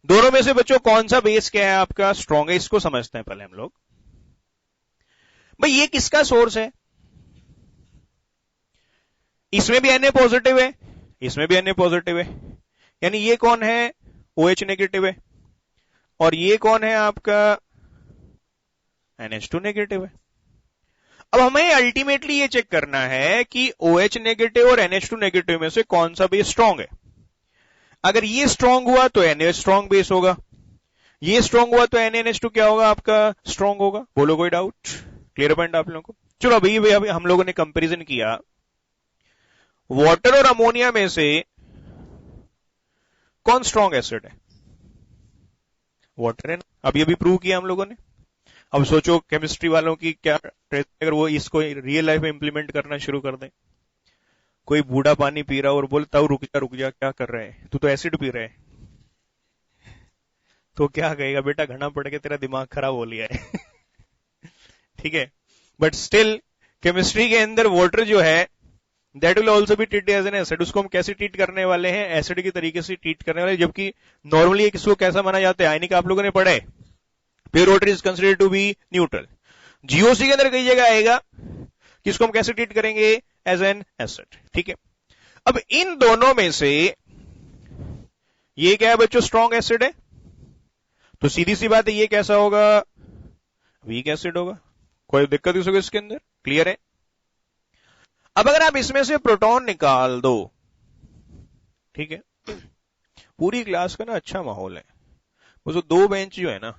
दोनों में से बच्चों कौन सा बेस क्या है आपका स्ट्रॉन्ग है, इसको समझते हैं पहले हम लोग। भाई ये किसका सोर्स है? इसमें भी Na पॉजिटिव है, इसमें भी Na पॉजिटिव है, यानी ये कौन है OH नेगेटिव है, और ये कौन है आपका NH2 नेगेटिव है। अब हमें अल्टीमेटली ये चेक करना है कि OH नेगेटिव और NH2 नेगेटिव में से कौन सा बेस स्ट्रॉन्ग है। अगर ये स्ट्रॉन्ग हुआ तो NaOH स्ट्रॉन्ग बेस होगा, ये स्ट्रॉन्ग हुआ तो NaNH2 क्या होगा आपका स्ट्रॉन्ग होगा। बोलो कोई डाउट? क्लियर पॉइंट आप लोगों को? चलो अभी हम लोगों ने कंपैरिजन किया, वाटर और अमोनिया में से कौन स्ट्रॉन्ग एसिड है? वाटर है ना, अभी प्रूव किया हम लोगों ने। अब सोचो केमिस्ट्री वालों की क्या अगर वो इसको रियल लाइफ में इंप्लीमेंट करना शुरू कर दें। कोई बूढ़ा पानी पी रहा और बोलता हूं रुक जा क्या कर रहे हैं, तू तो एसिड पी रहे है, तो क्या कहेगा बेटा घना पड़ के तेरा दिमाग खराब हो लिया है ठीक है। बट स्टिल केमिस्ट्री के अंदर वाटर जो है that will also be treated as an acid. उसको हम कैसे ट्रीट करने वाले हैं? एसिड की तरीके से ट्रीट करने वाले, जबकि नॉर्मली इसको कैसा माना जाता है? आयनिक आप लोगों ने पढ़ा है, pure water is considered to be neutral. GOC के अंदर कई जगह आएगा कि इसको हम कैसे ट्रीट करेंगे? एज एन एसिड, ठीक है। अब इन दोनों में से ये क्या है बच्चों? स्ट्रॉन्ग एसिड है, तो सीधी सी बात है ये कैसा होगा? वीक एसिड होगा। कोई दिक्कत इस इसके अंदर? क्लियर है? अब अगर आप इसमें से प्रोटॉन निकाल दो, ठीक है, पूरी क्लास का ना अच्छा माहौल है, वो जो 2 बेंच जो है ना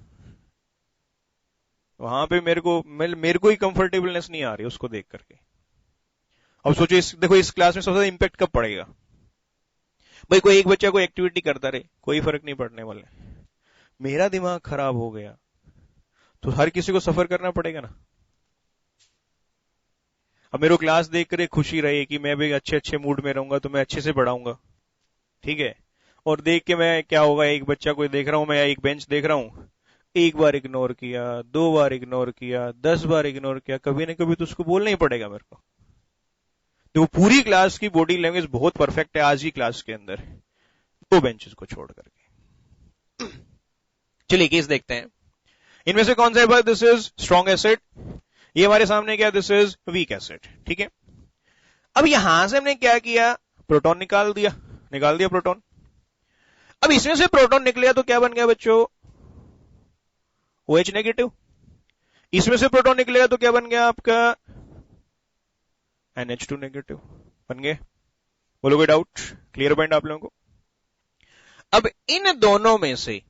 वहां पे मेरे को ही कंफर्टेबलनेस नहीं आ रही उसको देख करके। अब सोचो देखो इस क्लास में सबसे ज्यादा इंपैक्ट कब पड़ेगा? भाई कोई एक बच्चा कोई एक्टिविटी करता रहे, कोई फर्क नहीं पड़ने वाला। मेरा दिमाग खराब हो गया तो हर किसी को सफर करना पड़ेगा ना। अब मेरे को क्लास देख कर खुशी रहे कि मैं भी अच्छे मूड में रहूंगा तो मैं अच्छे से पढ़ाऊंगा, ठीक है। और देख के मैं क्या होगा, एक बच्चा कोई देख रहा हूं मैं, एक बेंच देख रहा हूं, एक बार इग्नोर किया, 2 बार इग्नोर किया, 10 बार इग्नोर किया, कभी ना कभी तो उसको बोलना ही पड़ेगा मेरे को। तो पूरी क्लास की बॉडी लैंग्वेज बहुत परफेक्ट है आज की क्लास के अंदर, 2 बेंचेस को छोड़ करके। चलिए केस देखते हैं, इनमें से कौन सा है? दिस इज स्ट्रॉन्ग एसिड, ये हमारे सामने क्या? दिस इज वीक एसिड, ठीक है। अब यहां से हमने क्या किया? प्रोटॉन निकाल दिया प्रोटॉन। अब इसमें से प्रोटॉन निकले तो क्या बन गया बच्चों? OH negative. इसमें से प्रोटॉन निकलेगा तो क्या बन गया आपका? NH2 नेगेटिव बन गए। बोलो कोई डाउट? क्लियर पॉइंट आप लोगों को? अब इन दोनों में से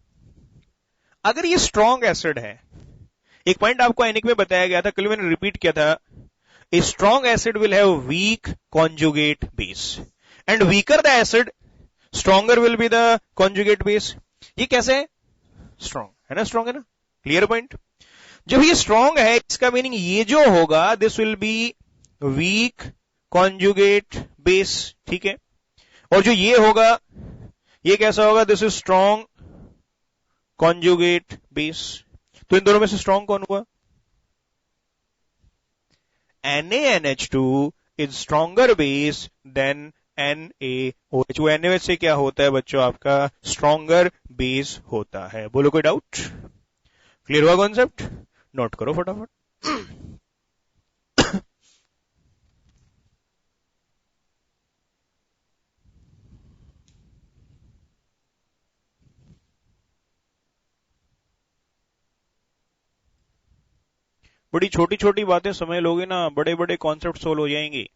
अगर ये स्ट्रॉन्ग एसिड है, एक पॉइंट आपको आयनिक में बताया गया था, कल मैंने रिपीट किया था, a strong acid will have week conjugate base and weaker the acid stronger will be the conjugate base. ये कैसे है? स्ट्रॉन्ग है ना, स्ट्रॉन्ग है ना। Clear point? जब ये स्ट्रॉन्ग है इसका मीनिंग ये जो होगा this will be weak conjugate base, ठीक है। और जो ये होगा ये कैसा होगा, this is strong conjugate base. तो इन दोनों में से स्ट्रॉन्ग कौन हुआ, NaNH2 is stronger base than NaOH। वो NaOH से क्या होता है बच्चों, आपका स्ट्रॉन्गर बेस होता है। बोलो कोई डाउट, क्लियर हुआ कॉन्सेप्ट, नोट करो फटाफट। बड़ी छोटी छोटी बातें समझ लोगे ना, बड़े बड़े कॉन्सेप्ट सोल्व हो जाएंगे।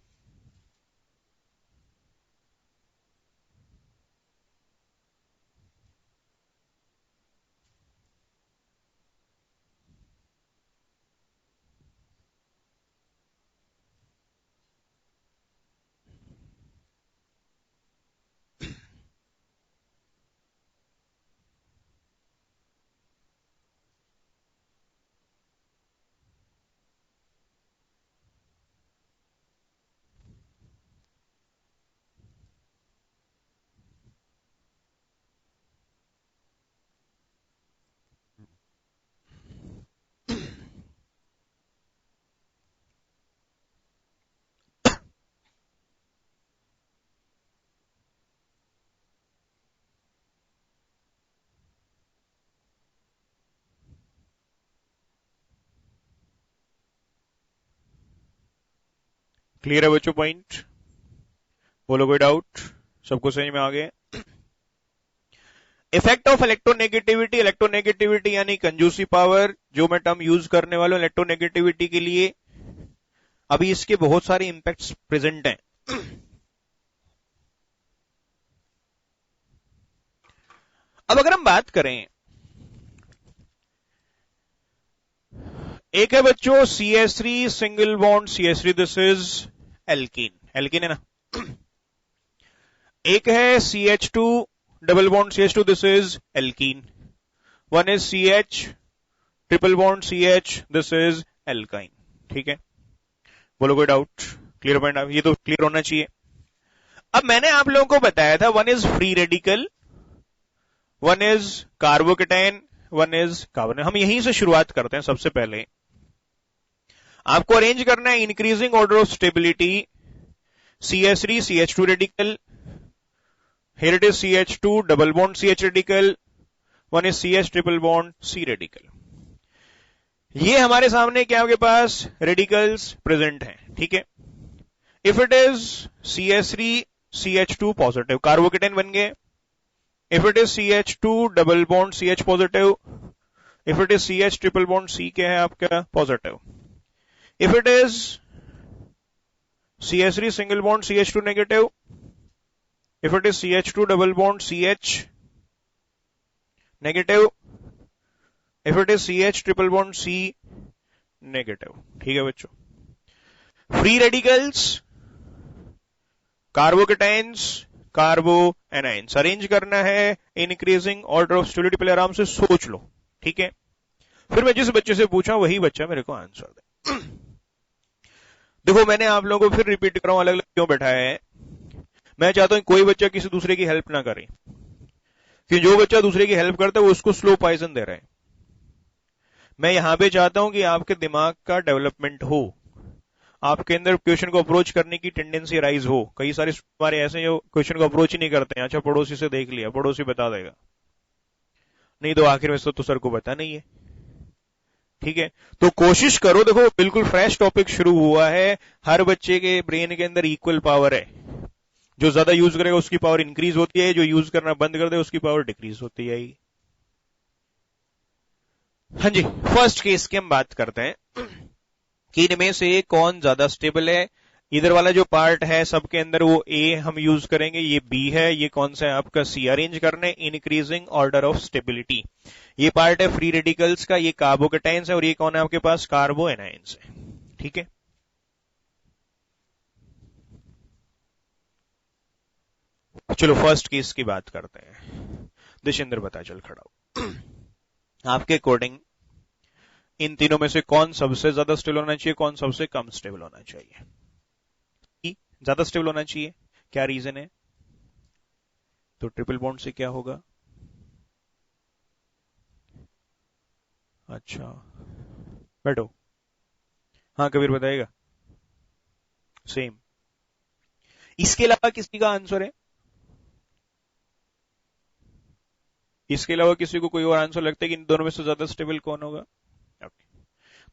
क्लियर है बच्चों पॉइंट, बोलो कोई डाउट, सबको समझ में आ गया। इफेक्ट ऑफ इलेक्ट्रोनेगेटिविटी, इलेक्ट्रोनेगेटिविटी यानी कंजूसी पावर, जो मैं टर्म यूज करने वाला हूं इलेक्ट्रोनेगेटिविटी के लिए, अभी इसके बहुत सारे इंपैक्ट्स प्रेजेंट हैं। अब अगर हम बात करें, एक है बच्चों CH3 single bond CH3, this is alkene, alkene है ना। एक है CH2 double bond CH2, this is alkene. One is CH triple bond CH, this is alkyne. ठीक है, बोलो कोई डाउट, क्लियर पॉइंट, ये तो क्लियर होना चाहिए। अब मैंने आप लोगों को बताया था one is free radical, one is carbocation, one is carbon. हम यहीं से शुरुआत करते हैं। सबसे पहले आपको अरेंज करना है increasing order of stability, CH3 CH2 radical, here it is CH2 double bond CH radical, one is CH triple bond C radical. ये हमारे सामने क्या आपके पास रेडिकल्स प्रेजेंट हैं। ठीक है, if it is CH3 CH2 positive, carbocation बन गए। If it is CH2 double bond CH positive, if it is CH triple bond C क्या है आपका positive. If it is CH3 single bond CH2 negative, if it is CH2 double bond CH negative, if it is CH triple bond C negative। ठीक है बच्चों, फ्री रेडिकल्स, कार्बोकेटाइन्स, कार्बो एनाइंस अरेंज करना है इंक्रीजिंग ऑर्डर ऑफ स्टेबिलिटी। पहले आराम से सोच लो। ठीक है, फिर मैं जिस बच्चे से पूछा वही बच्चा मेरे को आंसर दे। देखो मैंने आप लोगों को फिर रिपीट कर रहा हूं, अलग अलग क्यों बैठाया है। मैं चाहता हूं कोई बच्चा किसी दूसरे की हेल्प ना करे, कि जो बच्चा दूसरे की हेल्प करता है वो उसको स्लो पॉइजन दे रहा है। मैं यहां पे चाहता हूं कि आपके दिमाग का डेवलपमेंट हो, आपके अंदर क्वेश्चन को अप्रोच करने की टेंडेंसी राइज हो। कई सारे हमारे ऐसे जो क्वेश्चन को अप्रोच ही नहीं करते हैं, अच्छा पड़ोसी से देख लिया, पड़ोसी बता देगा, नहीं तो आखिर में तो सर को पता नहीं है। ठीक है, तो कोशिश करो, देखो बिल्कुल फ्रेश टॉपिक शुरू हुआ है, हर बच्चे के ब्रेन के अंदर इक्वल पावर है। जो ज्यादा यूज करेगा उसकी पावर इंक्रीज होती है, जो यूज करना बंद कर दे उसकी पावर डिक्रीज होती जाएगी। हाँ जी, फर्स्ट केस की हम बात करते हैं कि इनमें से कौन ज्यादा स्टेबल है। इधर वाला जो पार्ट है सबके अंदर वो A हम यूज करेंगे, ये B है, ये कौन सा है आपका C। अरेंज करने इंक्रीजिंग ऑर्डर ऑफ स्टेबिलिटी। ये पार्ट है फ्री रेडिकल्स का, ये कार्बोकेटाइन्स है, और ये कौन है आपके पास कार्बो एनाइंस है। ठीक है, चलो फर्स्ट केस की बात करते हैं। दिशेंद्र बता चल खड़ा हो, आपके अकॉर्डिंग इन तीनों में से कौन सबसे ज्यादा स्टेबल होना चाहिए, कौन सबसे कम स्टेबल होना चाहिए। ज्यादा स्टेबल होना चाहिए, क्या रीजन है। तो ट्रिपल बॉन्ड से क्या होगा? अच्छा, बैठो। हाँ, कबीर बताएगा। सेम। इसके अलावा किसी का आंसर है? इसके अलावा किसी को कोई और आंसर लगता है कि इन दोनों में से ज्यादा स्टेबल कौन होगा? Okay.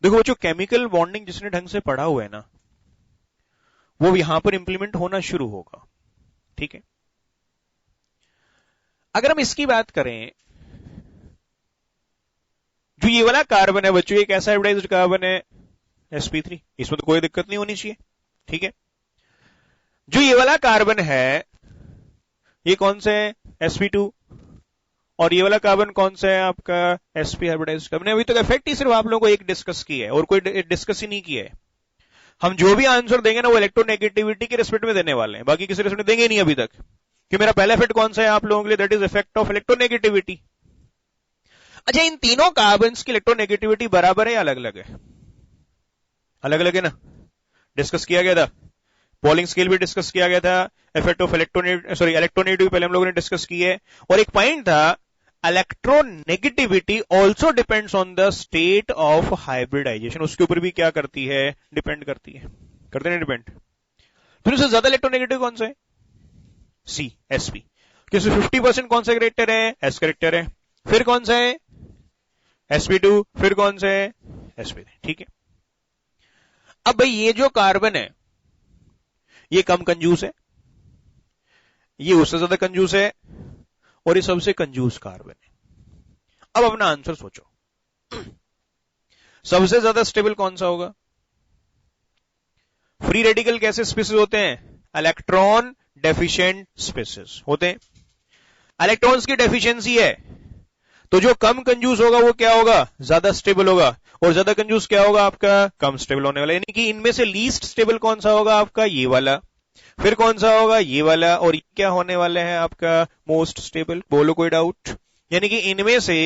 देखो, जो केमिकल बॉन्डिंग जिसने ढंग से पढ़ा हुआ है ना, वो यहां पर इंप्लीमेंट होना शुरू होगा। ठीक है। अगर हम इसकी बात करें, जो ये वाला कार्बन है बच्चों, ये कैसा हाइब्रिडाइज्ड कार्बन है? sp3। इसमें तो कोई दिक्कत नहीं होनी चाहिए। ठीक है। जो ये वाला कार्बन है, ये कौन सा है? sp2। और ये वाला कार्बन कौन सा है आपका? sp hybridised carbon. अभी तक इफेक्ट ही सिर्फ आप लोगों को एक डिस्कस किया है और कोई डिस्कस ही नहीं किया है। हम जो भी आंसर देंगे ना, वो इलेक्ट्रोनेगेटिविटी के रिस्पेक्ट में देने वाले हैं, बाकी किसी रिस्पेक्ट में देंगे नहीं अभी तक। कि मेरा पहला इफेक्ट कौन सा है आप लोगों के लिए? That is effect of electronegativity. अच्छा, इन तीनों कार्बन्स की इलेक्ट्रोनेगेटिविटी बराबर है या अलग अलग है? अलग अलग है ना, डिस्कस किया गया था। पॉलिंग स्केल भी डिस्कस किया गया था। इफेक्ट ऑफ इलेक्ट्रोनेगेटिविटी पहले हम लोगों ने डिस्कस की है। और एक पॉइंट था, electronegativity also depends on the state of hybridization. उसके ऊपर भी क्या करती है? डिपेंड करती है। करते नहीं डिपेंड? तो इससे ज्यादा इलेक्ट्रोनेगेटिव कौन सा है? सी, sp। किसी 50% कौन सा करेक्टर है? s करेक्टर है। फिर कौन सा है? sp2। फिर कौन सा है? sp3। ठीक है। अब भाई, ये जो कार्बन है, ये कम कंजूस है, ये उससे ज्यादा कंजूस है, और ये सबसे कंजूस कार्बन है। अब अपना आंसर सोचो, सबसे ज्यादा स्टेबल कौन सा होगा? फ्री रेडिकल कैसे स्पीसीज होते हैं? इलेक्ट्रॉन डेफिशिएंट स्पीसीज होते हैं। इलेक्ट्रॉन्स की डेफिशिएंसी है, तो जो कम कंजूस होगा वो क्या होगा? ज्यादा स्टेबल होगा। और ज्यादा कंजूस क्या होगा आपका? कम स्टेबल होने वाला। यानी कि इनमें से लीस्ट स्टेबल कौन सा होगा आपका? ये वाला। फिर कौन सा होगा? ये वाला। और ये क्या होने वाला है आपका? Most stable. बोलो कोई डाउट? यानी कि इनमें से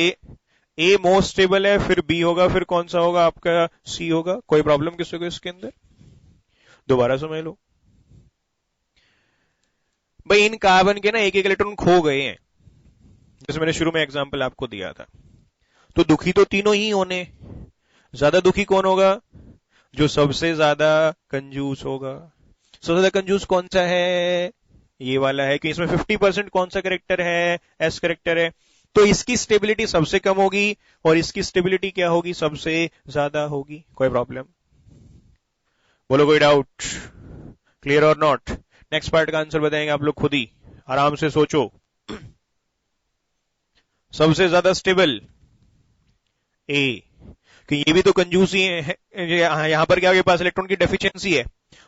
ए मोस्ट स्टेबल है, फिर बी होगा, फिर कौन सा होगा आपका? सी होगा। कोई प्रॉब्लम किसी को इसके अंदर? दोबारा समझ लो भाई, इन कार्बन के ना एक एक इलेक्ट्रॉन खो गए हैं, जैसे मैंने शुरू में एग्जांपल आपको दिया था। तो दुखी तो तीनों ही होने। ज्यादा दुखी कौन होगा? जो सबसे ज्यादा कंजूस होगा। सबसे ज्यादा कंजूस कौन सा है? ये वाला है, कि इसमें 50% कौन सा करेक्टर है? एस करेक्टर है। तो इसकी स्टेबिलिटी सबसे कम होगी, और इसकी स्टेबिलिटी क्या होगी? सबसे ज्यादा होगी। कोई प्रॉब्लम? बोलो कोई डाउट? क्लियर और नॉट? नेक्स्ट पार्ट का आंसर बताएंगे आप लोग खुद ही, आराम से सोचो। सबसे ज्यादा स्टेबल ए, कि ये भी तो कंजूस ही है। यहां पर क्या आपके पास इलेक्ट्रॉन की डेफिशिएंसी है।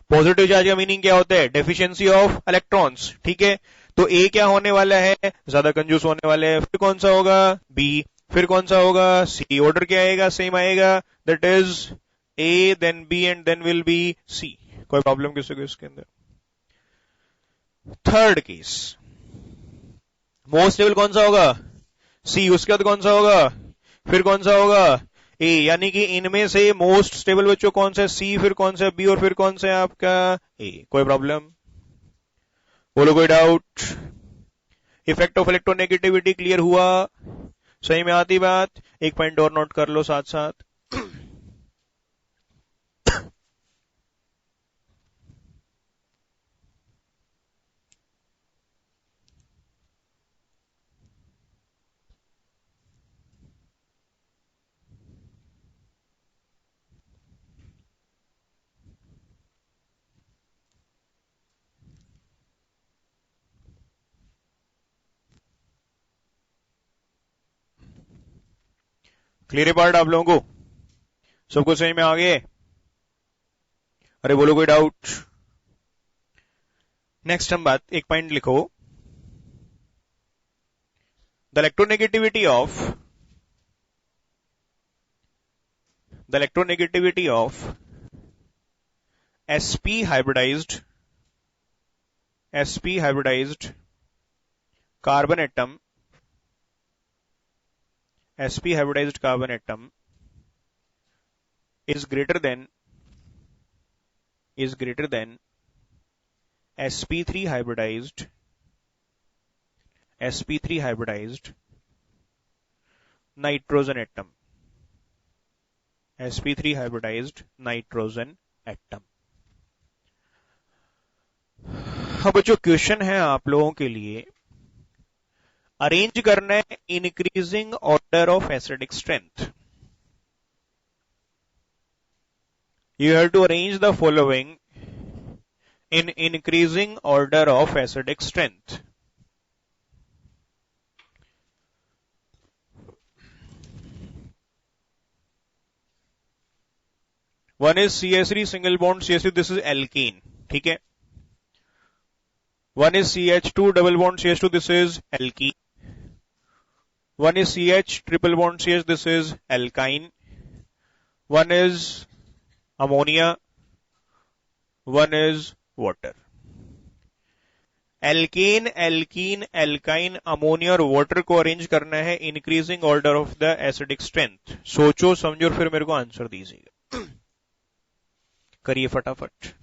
पॉजिटिव चार्ज का मीनिंग क्या होता है? Deficiency of electrons. ठीक है। तो ए क्या होने वाला है? ज्यादा कंजूस होने वाला है। फिर कौन सा होगा? बी। फिर कौन सा होगा? सी। ऑर्डर क्या आएगा? सेम आएगा, that is A then B and then will be C. कोई प्रॉब्लम किसी को इसके अंदर? थर्ड केस, मोस्ट स्टेबल कौन सा होगा? सी। उसके बाद कौन सा होगा? फिर कौन सा होगा? ए। यानी कि इनमें से मोस्ट स्टेबल बच्चों कौन सा है? सी। फिर कौन सा? बी। और फिर कौन सा है आपका? ए। कोई प्रॉब्लम? बोलो कोई doubt? Effect of electronegativity clear हुआ? सही में आती बात? एक पॉइंट और नोट कर लो साथ साथ। क्लियर है पार्ट आप लोगों को? सबको सही में आ गए? अरे बोलो कोई डाउट? नेक्स्ट हम बात, एक पॉइंट लिखो, the electronegativity of sp hybridized carbon atom is greater than sp3 hybridized sp3 hybridized nitrogen atom, sp3 hybridized nitrogen atom। अब जो क्वेश्चन है आप लोगों के लिए, अरेंज करना है increasing order of acidic strength. You have to arrange the following in increasing order of acidic strength. One is CH3 single bond CH3, this is alkene, ठीक है। One is CH2 double bond CH2, this is alkene. One is CH triple bond CH, this is alkyne. One is ammonia, one is water। Alkane, alkene, alkyne, ammonia और वाटर को अरेंज करना है increasing order of the acidic strength. सोचो समझो और फिर मेरे को आंसर दीजिएगा, करिए फटाफट।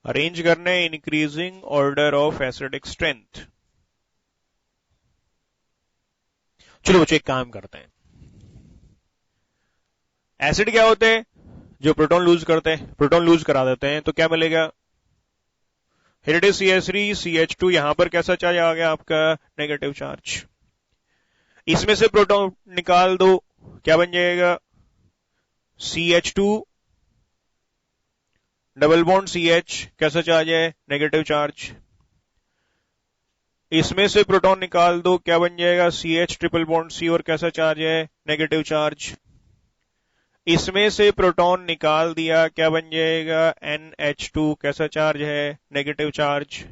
अरेंज करना है increasing order of acidic strength. चलो बच्चों एक काम करते हैं, एसिड क्या होते हैं जो प्रोटॉन लूज करते हैं, प्रोटॉन लूज करा देते हैं, तो क्या मिलेगा, here it is CH3 CH2, यहां पर कैसा चार्ज आ गया आपका, नेगेटिव चार्ज। इसमें से प्रोटॉन निकाल दो, क्या बन जाएगा, CH2 डबल बॉन्ड CH, कैसा चार्ज है, नेगेटिव चार्ज। इसमें से प्रोटॉन निकाल दो, क्या बन जाएगा, CH ट्रिपल बॉन्ड C, और कैसा चार्ज है, नेगेटिव चार्ज। इसमें से प्रोटॉन निकाल दिया, क्या बन जाएगा, NH2, कैसा चार्ज है, नेगेटिव चार्ज।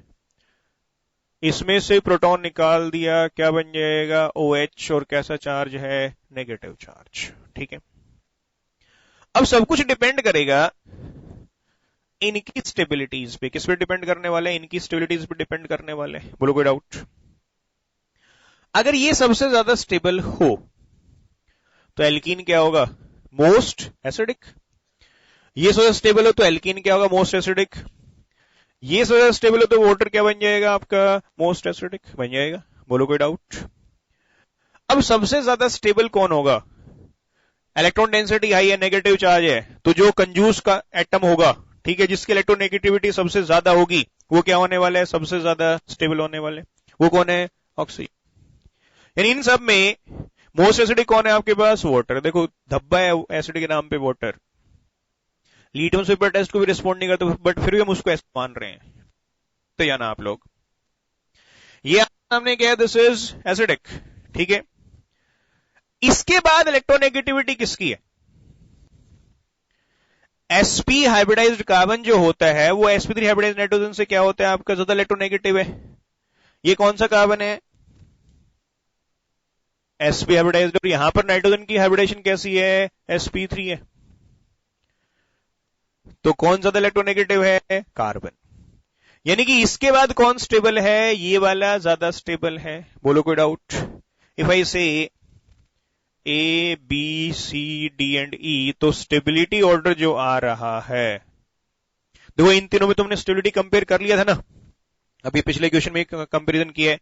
इसमें से प्रोटॉन निकाल दिया, क्या बन जाएगा, OH, और कैसा चार्ज है, नेगेटिव चार्ज। ठीक है, अब सब कुछ डिपेंड करेगा इनकी स्टेबिलिटीज पे। किस पे डिपेंड करने वाले हैं, इनकी स्टेबिलिटीज पे डिपेंड करने वाले हैं। बोलो कोई डाउट? अगर ये सबसे ज्यादा स्टेबल हो तो एल्कीन क्या होगा, मोस्ट एसिडिक। ये सबसे स्टेबल हो तो एल्कीन क्या होगा, मोस्ट एसिडिक। ये सबसे स्टेबल हो तो वाटर क्या बन जाएगा आपका, मोस्ट एसिडिक बन जाएगा। बोलो कोई डाउट? अब सबसे ज्यादा स्टेबल कौन होगा, इलेक्ट्रॉन डेंसिटी हाई है, नेगेटिव चार्ज है, तो जो कंजूस का एटम होगा, ठीक है, जिसकी इलेक्ट्रोनेगेटिविटी सबसे ज्यादा होगी, वो क्या होने वाला है, सबसे ज्यादा स्टेबल होने वाले। वो कौन है, ऑक्सीजन। यानी इन सब में मोस्ट एसिडिक कौन है आपके पास, वाटर। देखो धब्बा है एसिड के नाम पे वाटर। लीटमस पेपर टेस्ट को भी रिस्पॉन्ड नहीं करते, बट फिर भी हम उसको ऐसे मान रहे हैं। तो जाना आप लोग, ये सामने क्या है, दिस इज एसिडिक। ठीक है, इसके बाद इलेक्ट्रोनेगेटिविटी किसकी है, sp हाइब्रिडाइज्ड कार्बन जो होता है वो sp3 हाइब्रिडाइज्ड नाइट्रोजन से क्या होता है आपका, ज्यादा इलेक्ट्रोनेगेटिव है। ये कौन सा कार्बन है, sp हाइब्रिडाइज्ड, और यहां पर नाइट्रोजन की हाइब्रिडाइजेशन कैसी है, sp3 है। तो कौन ज्यादा इलेक्ट्रोनेगेटिव है, कार्बन। यानी कि इसके बाद कौन स्टेबल है, ये वाला ज्यादा स्टेबल है। बोलो कोई डाउट? इफ आई से A, B, C, D and E, तो स्टेबिलिटी ऑर्डर जो आ रहा है, देखो इन तीनों में तुमने स्टेबिलिटी कंपेयर कर लिया था ना, अभी पिछले क्वेश्चन में कंपैरिजन किया है।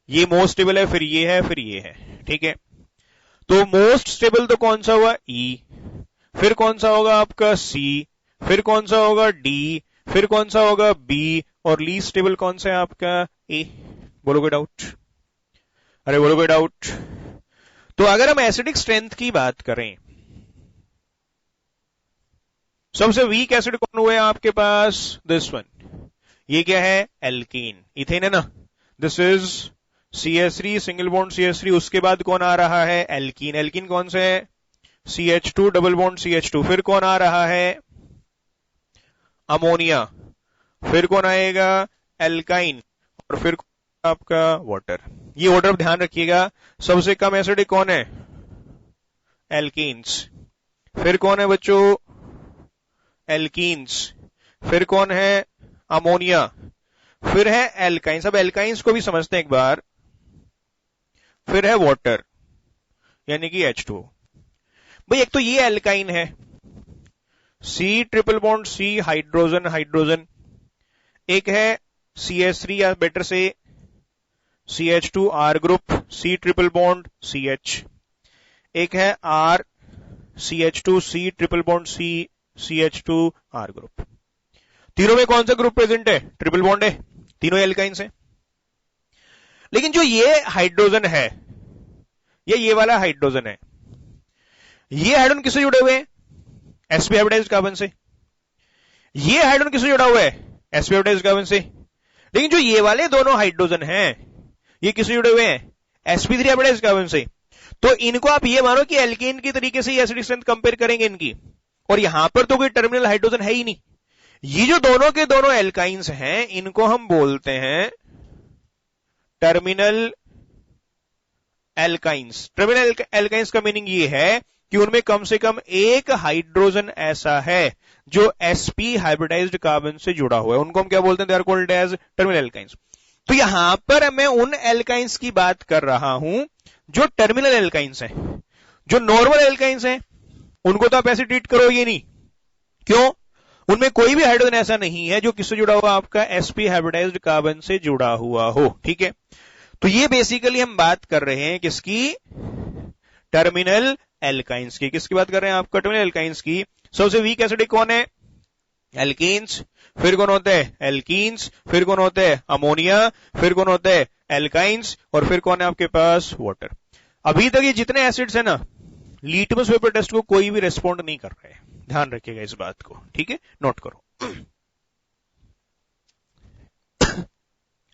ये मोस्ट स्टेबल है, फिर ये है, फिर ये है, ठीक है। तो मोस्ट स्टेबल तो कौन सा हुआ? ई, फिर कौन सा होगा आपका? सी, फिर कौन सा होगा? डी, फिर कौन सा होगा? बी, और लीस्ट स्टेबल कौन सा है आपका? ए। बोलो कोई डाउट? अरे बोलो कोई डाउट? तो अगर हम एसिडिक स्ट्रेंथ की बात करें, सबसे वीक एसिड कौन हुआ है आपके पास? This one. ये क्या है? एल्कीन, इथेन है ना। This is CH3 single bond CH3। उसके बाद कौन आ रहा है? एल्कीन। एल्कीन कौन से है? CH2 double bond CH2। फिर कौन आ रहा है? अमोनिया। फिर कौन आएगा? एल्काइन। और फिर आपका वाटर। ये ऑर्डर ध्यान रखिएगा। सबसे कम एसिडिक कौन है? एल्कीन्स। फिर कौन है बच्चों? एल्कीन्स। फिर कौन है? अमोनिया। फिर है एल्काइंस। अब एल्काइंस को भी समझते हैं एक बार। फिर है वाटर, यानी कि H2। भाई एक तो ये एल्काइन है, C triple bond C, hydrogen hydrogen. एक है CH3 या बेटर से CH2 R group, C triple bond CH। एक है R CH2 C triple bond C, CH2 R group. तीनों में कौन सा ग्रुप प्रेजेंट है? ट्रिपल बॉन्ड है, तीनों एल्काइंस है। लेकिन जो ये हाइड्रोजन है, ये वाला हाइड्रोजन है, ये हाइड्रोजन किससे जुड़े हुए हैं? sp हाइब्रिडाइज्ड कार्बन से। ये हाइड्रोजन किससे जुड़ा हुआ है? sp हाइब्रिडाइज्ड कार्बन से। लेकिन जो ये वाले दोनों हाइड्रोजन हैं, ये किससे जुड़े हुए हैं? sp3 हाइब्रिडाइज्ड कार्बन से। तो इनको आप ये मानो कि एल्केन की तरीके से एसिडिक स्ट्रेंथ कंपेयर करेंगे इनकी, और यहां पर तो कोई टर्मिनल हाइड्रोजन है ही नहीं। ये जो दोनों के दोनों एल्काइंस हैं, इनको हम बोलते हैं टर्मिनल एल्काइंस। टर्मिनल एल्काइंस का मीनिंग ये है कि उनमें कम से कम एक हाइड्रोजन ऐसा है जो sp हाइब्रिडाइज्ड कार्बन से जुड़ा हुआ है। उनको हम क्या बोलते हैं? They are called as terminal alkynes. तो यहां पर मैं उन एल्काइंस की बात कर रहा हूं जो टर्मिनल एल्काइंस हैं। जो नॉर्मल एल्काइंस हैं उनको तो आप ऐसे ट्रीट करोगे नहीं। क्यों? उनमें कोई भी हाइड्रोजन ऐसा नहीं है जो किससे जुड़ा हुआ? आपका sp हाइब्रिडाइज्ड कार्बन से जुड़ा हुआ हो, ठीक है। तो ये बेसिकली हम बात कर रहे हैं किसकी? टर्मिनल एल्काइंस की। किसकी बात कर रहे हैं? आपका टर्मिनल एल्काइंस की। सबसे वीक एसिडिक कौन है? एल्कीन्स। फिर कौन होते हैं? एल्कीन्स। फिर कौन होते हैं? अमोनिया। फिर कौन होते हैं? एल्काइंस। और फिर कौन है आपके पास? वाटर। अभी तक ये जितने एसिड्स है ना, लिटमस पेपर टेस्ट को कोई भी रेस्पॉन्ड नहीं कर रहे। ध्यान रखिएगा इस बात को, ठीक है, नोट करो।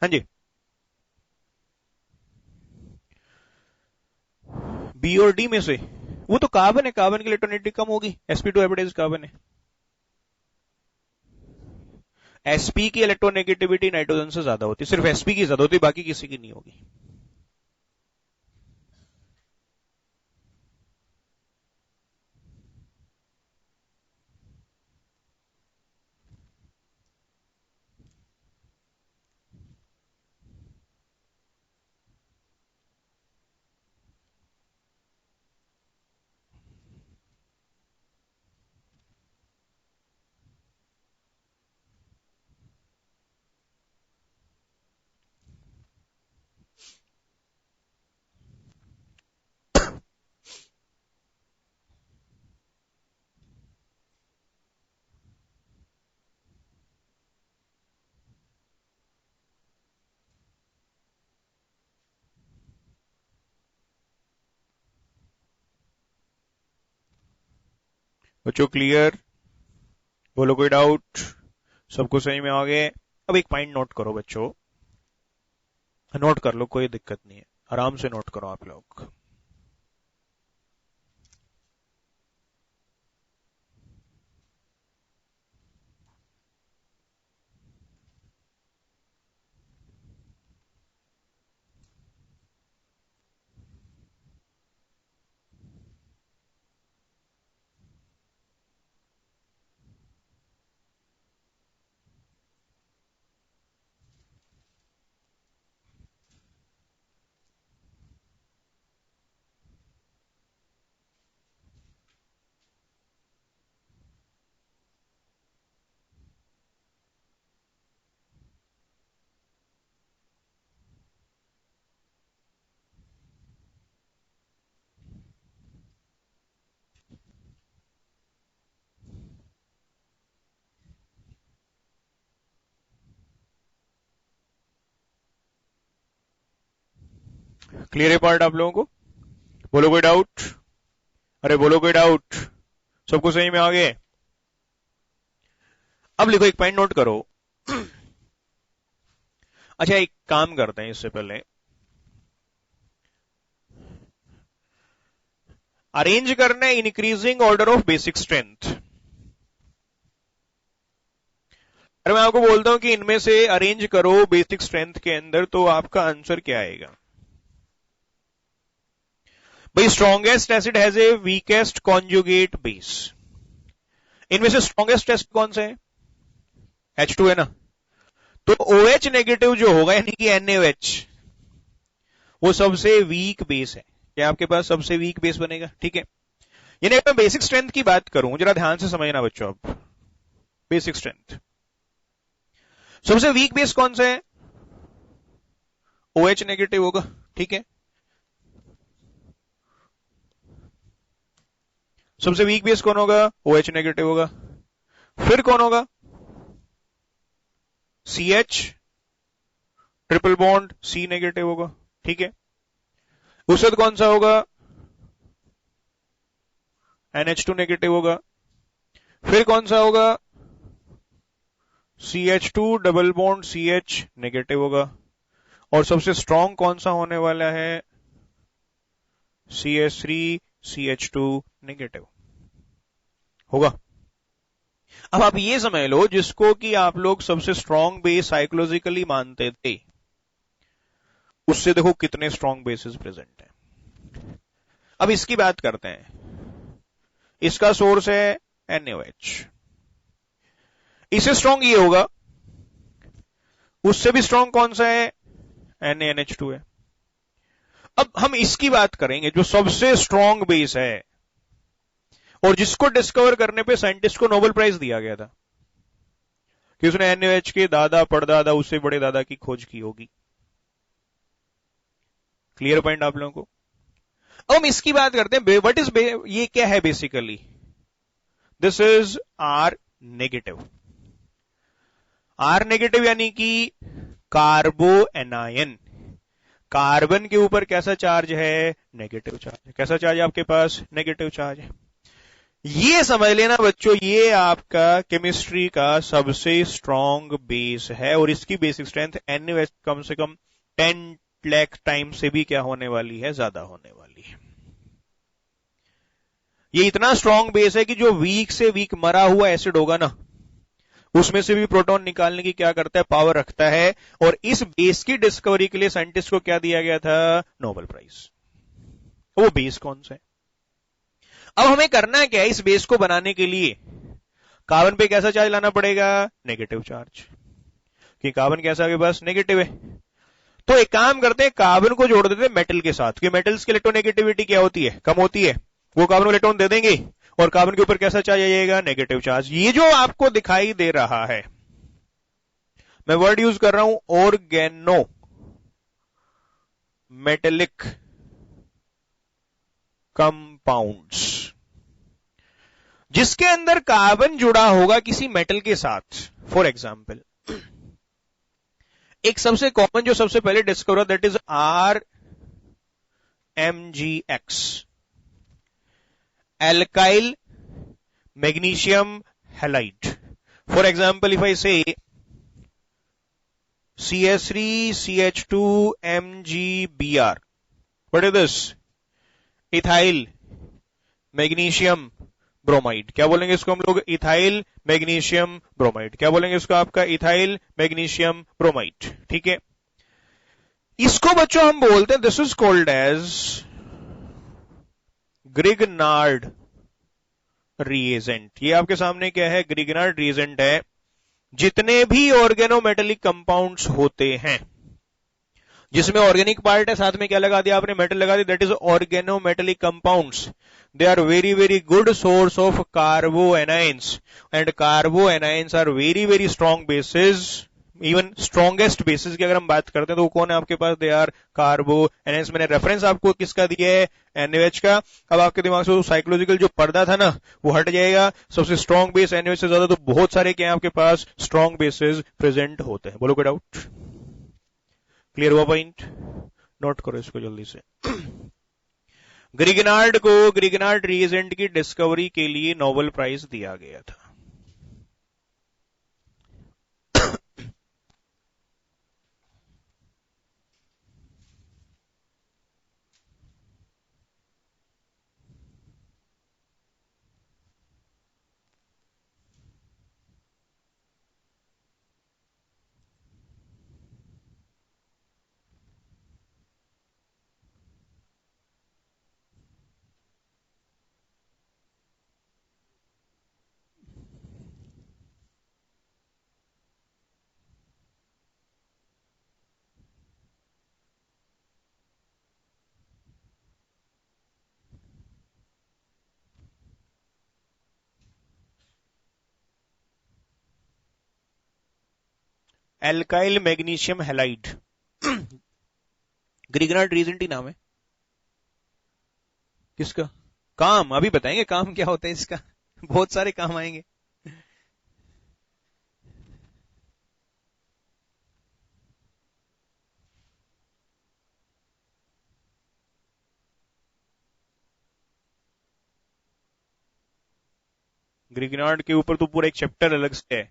हाँ जी। बी और डी में से वो तो कार्बन है, कार्बन की इलेक्ट्रोनेगेटिविटी कम होगी, sp2 हाइब्रिडाइज्ड कार्बन है। sp की इलेक्ट्रोनेगेटिविटी नाइट्रोजन से ज्यादा होती है, सिर्फ sp की ज्यादा होती है, बाकी किसी की नहीं होगी। बच्चों क्लियर? बोलो कोई डाउट? सबको सही में आ गए? अब एक पॉइंट नोट करो बच्चों, नोट कर लो, कोई दिक्कत नहीं है, आराम से नोट करो आप लोग। क्लियर है पार्ट आप लोगों को? बोलो कोई डाउट? अरे बोलो कोई डाउट? सबको सही में आ गए? अब लिखो, एक पॉइंट नोट करो। अच्छा, एक काम करते हैं इससे पहले, अरेंज करना है increasing order of basic strength. अगर मैं आपको बोलता हूं कि इनमें से अरेंज करो बेसिक स्ट्रेंथ के अंदर, तो आपका आंसर क्या आएगा? भाई strongest acid has a weakest conjugate base. इनमें से स्ट्रॉन्गेस्ट एसिड कौन सा है? H2 है ना। तो OH नेगेटिव जो होगा यानी कि NaOH, वो सबसे वीक बेस है। क्या आपके पास सबसे वीक बेस बनेगा? ठीक है। यानी अगर मैं बेसिक स्ट्रेंथ की बात करूं, जरा ध्यान से समझना बच्चों। अब बेसिक स्ट्रेंथ सबसे वीक बेस कौन सा है? OH नेगेटिव होगा। ठीक है, सबसे वीक बेस कौन होगा? OH नेगेटिव होगा। फिर कौन होगा? CH triple bond C negative होगा। ठीक है, उसके बाद कौन सा होगा? NH2 नेगेटिव होगा। फिर कौन सा होगा? CH2 double bond CH negative होगा। और सबसे स्ट्रॉन्ग कौन सा होने वाला है? CH3 CH2 नेगेटिव होगा। अब आप ये समझ लो, जिसको कि आप लोग सबसे स्ट्रॉन्ग बेस साइकोलॉजिकली मानते थे, उससे देखो कितने स्ट्रॉन्ग बेसिस प्रेजेंट हैं। अब इसकी बात करते हैं। इसका सोर्स है NaOH। इससे स्ट्रॉन्ग ये होगा। उससे भी स्ट्रॉन्ग कौन सा है? NaNH2 है। अब हम इसकी बात करेंगे जो सबसे स्ट्रॉन्ग बेस है और जिसको डिस्कवर करने पे साइंटिस्ट को नोबेल प्राइज दिया गया था कि उसने NaOH के दादा परदादा उससे बड़े दादा की खोज की होगी। क्लियर पॉइंट आप लोगों को? अब हम इसकी बात करते हैं। व्हाट इज ये क्या है? Basically this is R negative. R negative यानी कि कार्बो एनायन। कार्बन के ऊपर कैसा चार्ज है? Negative charge. कैसा चार्ज आपके पास? नेगेटिव चार्ज है। ये समझ लेना बच्चों, ये आपका केमिस्ट्री का सबसे स्ट्रॉन्ग बेस है और इसकी बेसिक स्ट्रेंथ NaOH कम से कम 10 लाख टाइम से भी क्या होने वाली है? ज्यादा होने वाली है। ये इतना स्ट्रॉन्ग बेस है कि जो वीक से वीक मरा हुआ एसिड होगा ना, उसमें से भी प्रोटॉन निकालने की क्या करता है? पावर रखता है। और इस बेस की डिस्कवरी के लिए साइंटिस्ट को क्या दिया गया था? Nobel prize. वो बेस कौन सा है? अब हमें करना क्या है? इस बेस को बनाने के लिए कार्बन पे कैसा चार्ज लाना पड़ेगा? Negative charge. कि कार्बन कैसा आपके पास? नेगेटिव है। तो एक काम करते हैं, कार्बन को जोड़ देते हैं मेटल के साथ, कि मेटल्स की इलेक्ट्रोनेगेटिविटी क्या होती है? कम होती है। वो कार्बन को इलेक्ट्रॉन दे देंगे और कार्बन के ऊपर कैसा चार्ज आ जाएगा? Negative charge. ये जो आपको दिखाई दे रहा है, मैं वर्ड यूज कर रहा हूं ऑर्गेनो मेटेलिक कंपाउंड्स, जिसके अंदर कार्बन जुड़ा होगा किसी मेटल के साथ। फॉर एग्जाम्पल, एक सबसे कॉमन जो सबसे पहले discover, that is RMgX, alkyl magnesium halide. For example, if I say CS3CH2MgBr, what is this? Ethyl magnesium bromide. क्या बोलेंगे इसको हम लोग? Ethyl magnesium bromide. क्या बोलेंगे इसको? आपका इथाइल मैग्नीशियम ब्रोमाइड। ठीक है, इसको बच्चों हम बोलते हैं, this is called as Grignard reagent. ये आपके सामने क्या है? ग्रिगनार्ड रिएजेंट है। जितने भी ऑर्गेनोमेटेलिक कंपाउंड्स होते हैं, जिसमें ऑर्गेनिक पार्ट है, साथ में क्या लगा दिया आपने? मेटल लगा दिया, that is organometallic compounds. They are very very good source of carboanions, and carboanions are very very strong bases, even strongest bases की अगर हम बात करते हैं तो वो कौन है आपके पास? They are carboanions। मैंने रेफरेंस आपको किसका दिया है? NaOH का। अब आपके दिमाग से साइकोलॉजिकल जो पर्दा था ना, वो हट जाएगा। सबसे स्ट्रॉन्ग बेस NaOH से ज्यादा तो बहुत सारे क्या है आपके पास? स्ट्रॉन्ग बेसेस प्रेजेंट होते हैं। बोलो कोई डाउट? क्लियर हुआ पॉइंट? नोट करो इसको जल्दी से। ग्रिगनार्ड को ग्रिगनार्ड रिएजेंट की डिस्कवरी के लिए नोबेल प्राइज दिया गया था। Alkyl magnesium halide Grignard reagent ही नाम है किसका? काम अभी बताएंगे, काम क्या होता है इसका। बहुत सारे काम आएंगे। ग्रिगनार्ड के ऊपर तो पूरा एक चैप्टर अलग से है।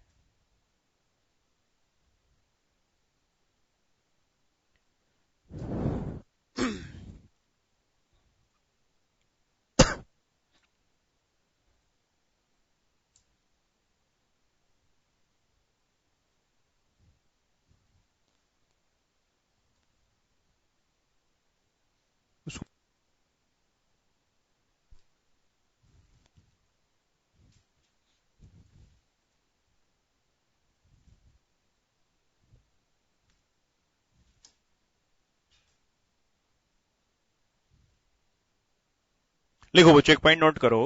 लिखो वो चेक पॉइंट नोट करो।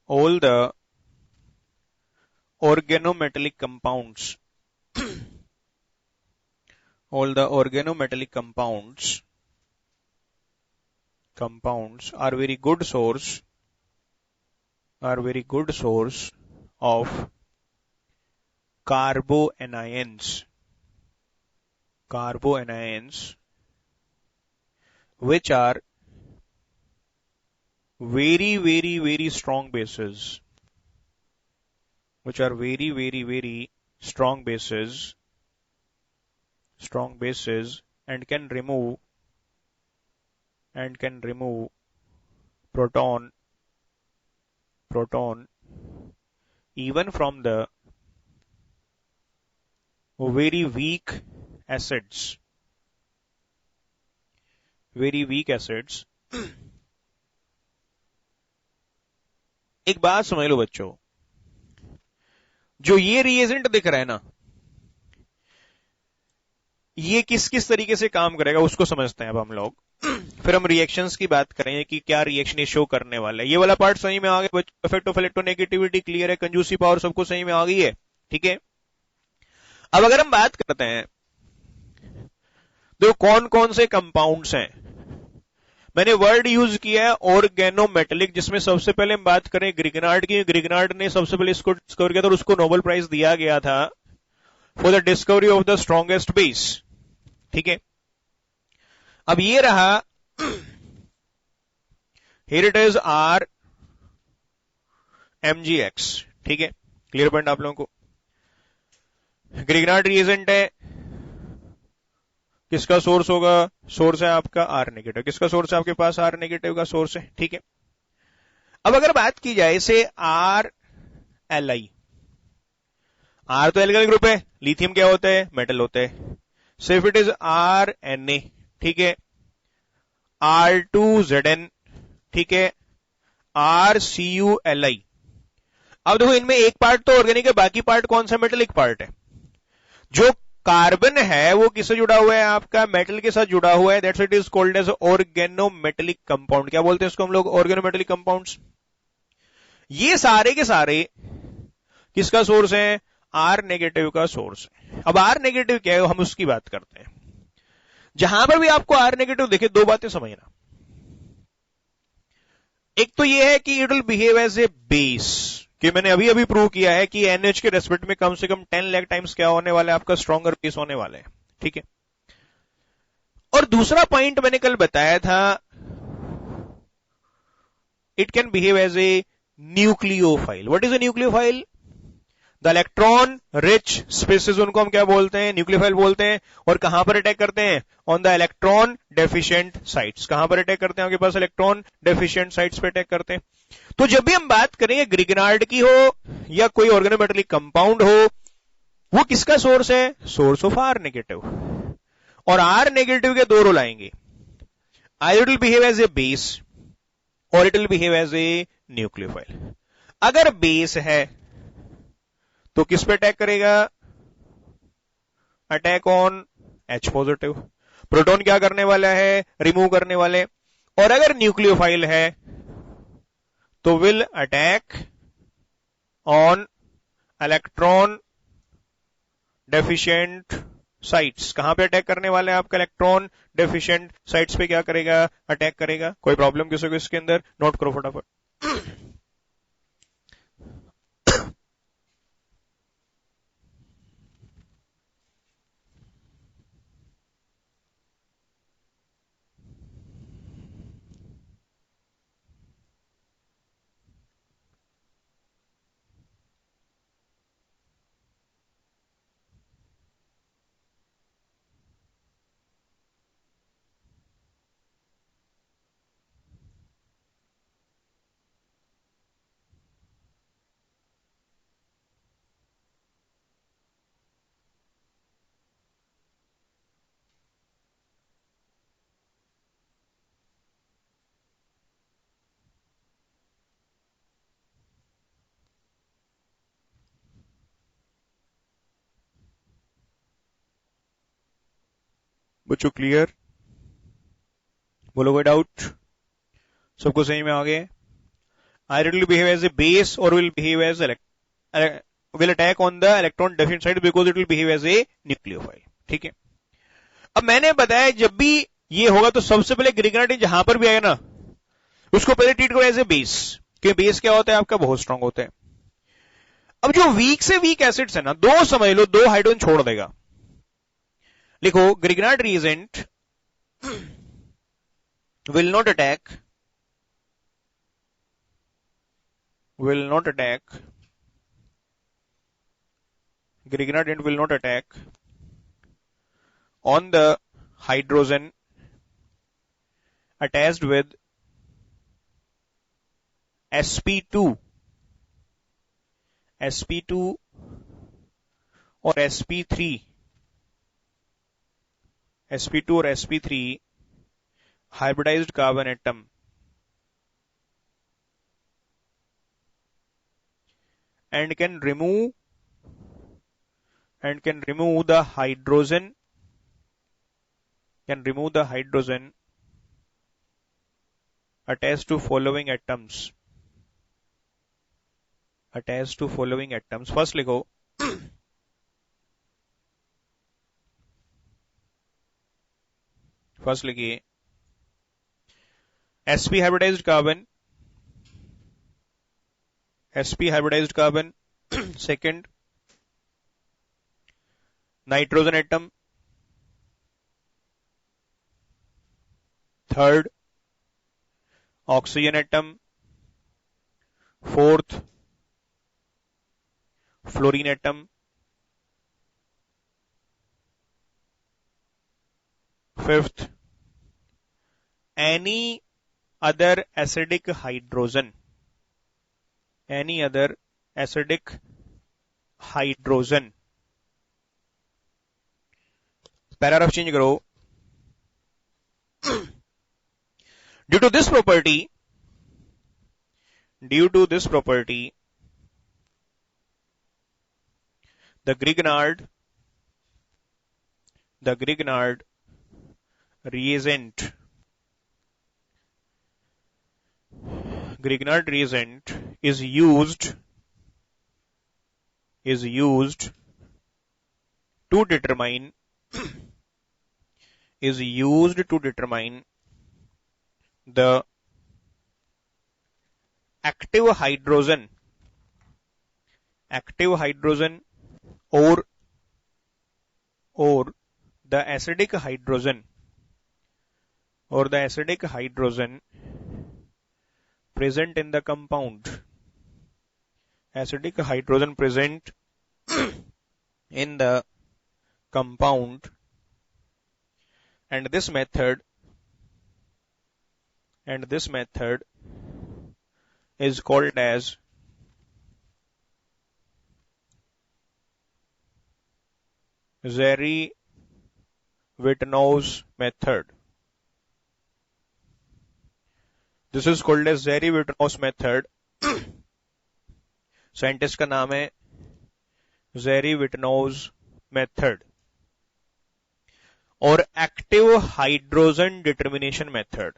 all the organometallic compounds all the organometallic compounds are very good source of carboanions which are very strong bases, and can remove proton even from the very weak acids एक बात समझ लो बच्चों, जो ये रिएजेंट दिख रहा है ना, ये किस किस तरीके से काम करेगा उसको समझते हैं अब हम लोग। फिर हम रिएक्शंस की बात करेंगे कि क्या रिएक्शन ये शो करने वाला है। ये वाला पार्ट सही में आ गया, इफेक्ट ऑफ इलेक्ट्रोनेगेटिविटी क्लियर है, कंजूसी पावर सबको सही में आ गई है, ठीक है। अब अगर हम बात करते हैं तो कौन कौन से कंपाउंड्स हैं, मैंने वर्ड यूज किया है ऑर्गेनोमेटेलिक, जिसमें सबसे पहले हम बात करें ग्रिगनार्ड की। ग्रिगनार्ड ने सबसे पहले इसको डिस्कवर किया था और उसको नोबेल प्राइज दिया गया था for the discovery of the strongest base, ठीक है। अब ये रहा, here it is R MgX, ठीक है। क्लियर पॉइंट आप लोगों को। ग्रिगनार्ड रिएजेंट है, किसका सोर्स होगा? सोर्स है आपका R नेगेटिव। किसका सोर्स है आपके पास? R नेगेटिव का सोर्स है, ठीक है। अब अगर बात की जाए से RLi, R तो एल्काइल ग्रुप है, लिथियम क्या होता है? मेटल होता है। So if it is RNa, ठीक है, R2Zn, ठीक है, RCuLi। अब देखो इनमें एक पार्ट तो ऑर्गेनिक है, बाकी पार्ट कौन सा? मेटेलिक पार्ट है। जो कार्बन है वो किससे जुड़ा हुआ है? आपका मेटल के साथ जुड़ा हुआ है, that's it is called as organometallic compound. क्या बोलते हैं इसको हम लोग? Organometallic compounds. ये सारे के सारे किसका सोर्स है? R नेगेटिव का सोर्स है। अब R नेगेटिव क्या है हम उसकी बात करते हैं। जहां पर भी आपको R नेगेटिव देखे, दो बातें समझना। एक तो ये है कि it will behave as a base. कि मैंने अभी अभी प्रूव किया है कि NH के रेस्पेक्ट में कम से कम 10 लाख टाइम्स क्या होने वाला है, आपका स्ट्रॉन्गर बेस होने वाला है। ठीक है। और दूसरा पॉइंट मैंने कल बताया था, it can behave as a nucleophile. What is a nucleophile? The electron rich species, उनको हम क्या बोलते हैं? न्यूक्लियोफाइल बोलते हैं। और कहां पर अटैक करते हैं? On the electron deficient sites. कहां पर अटैक करते हैं? आपके पास इलेक्ट्रॉन डेफिशिएंट साइट्स पे अटैक करते हैं। तो जब भी हम बात करेंगे ग्रिगनार्ड की हो या कोई ऑर्गेनोमेटेलिक कंपाउंड हो, वो किसका सोर्स है? Source of R negative. और आर नेगेटिव के दो रोल आएंगे, either it will behave as a base और it will behave as a nucleophile. अगर बेस है तो किस पे अटैक करेगा? Attack on H positive. Proton क्या करने वाला है? रिमूव करने वाले। और अगर न्यूक्लियोफाइल है तो will attack on electron deficient sites. कहां पे अटैक करने वाले हैं? आपका इलेक्ट्रॉन डेफिशिएंट साइट्स पे क्या करेगा? अटैक करेगा। कोई प्रॉब्लम किसी को इसके अंदर? नोट करो फटाफट। बच्चों क्लियर? बोलो कोई डाउट? सबको सही में आ गए? Either will behave as a base और will behave as will attack on the electron deficient side because it will behave as a nucleophile. ठीक है। अब मैंने बताया जब भी ये होगा तो सबसे पहले ग्रिगनार्ड जहां पर भी आएगा ना, उसको पहले ट्रीट करो एज ए बेस, क्योंकि बेस क्या होता है आपका? बहुत स्ट्रांग होता है। अब जो वीक से वीक एसिड्स है ना, दो समझ लो, दो हाइड्रोजन छोड़ देगा। लिखो Grignard reagent will not attack Grignard reagent will not attack on the hydrogen attached with sp2 or sp3 hybridized carbon atom and can remove the hydrogen attached to following atoms. First लिखो फर्स्ट लिखिए sp hybridized carbon second nitrogen atom, third oxygen atom, fourth fluorine atom, fifth any other acidic hydrogen, paragraph change करो। Due to this property the Grignard reagent is used to determine the active hydrogen active hydrogen or the acidic hydrogen present in the compound, acidic hydrogen present in the compound, and this method is called as Zary-Wittnows method. This is called as Zary-Wittnows method. Scientist का नाम है Zary-Wittnows मेथड. और एक्टिव हाइड्रोजन डिटर्मिनेशन मेथड,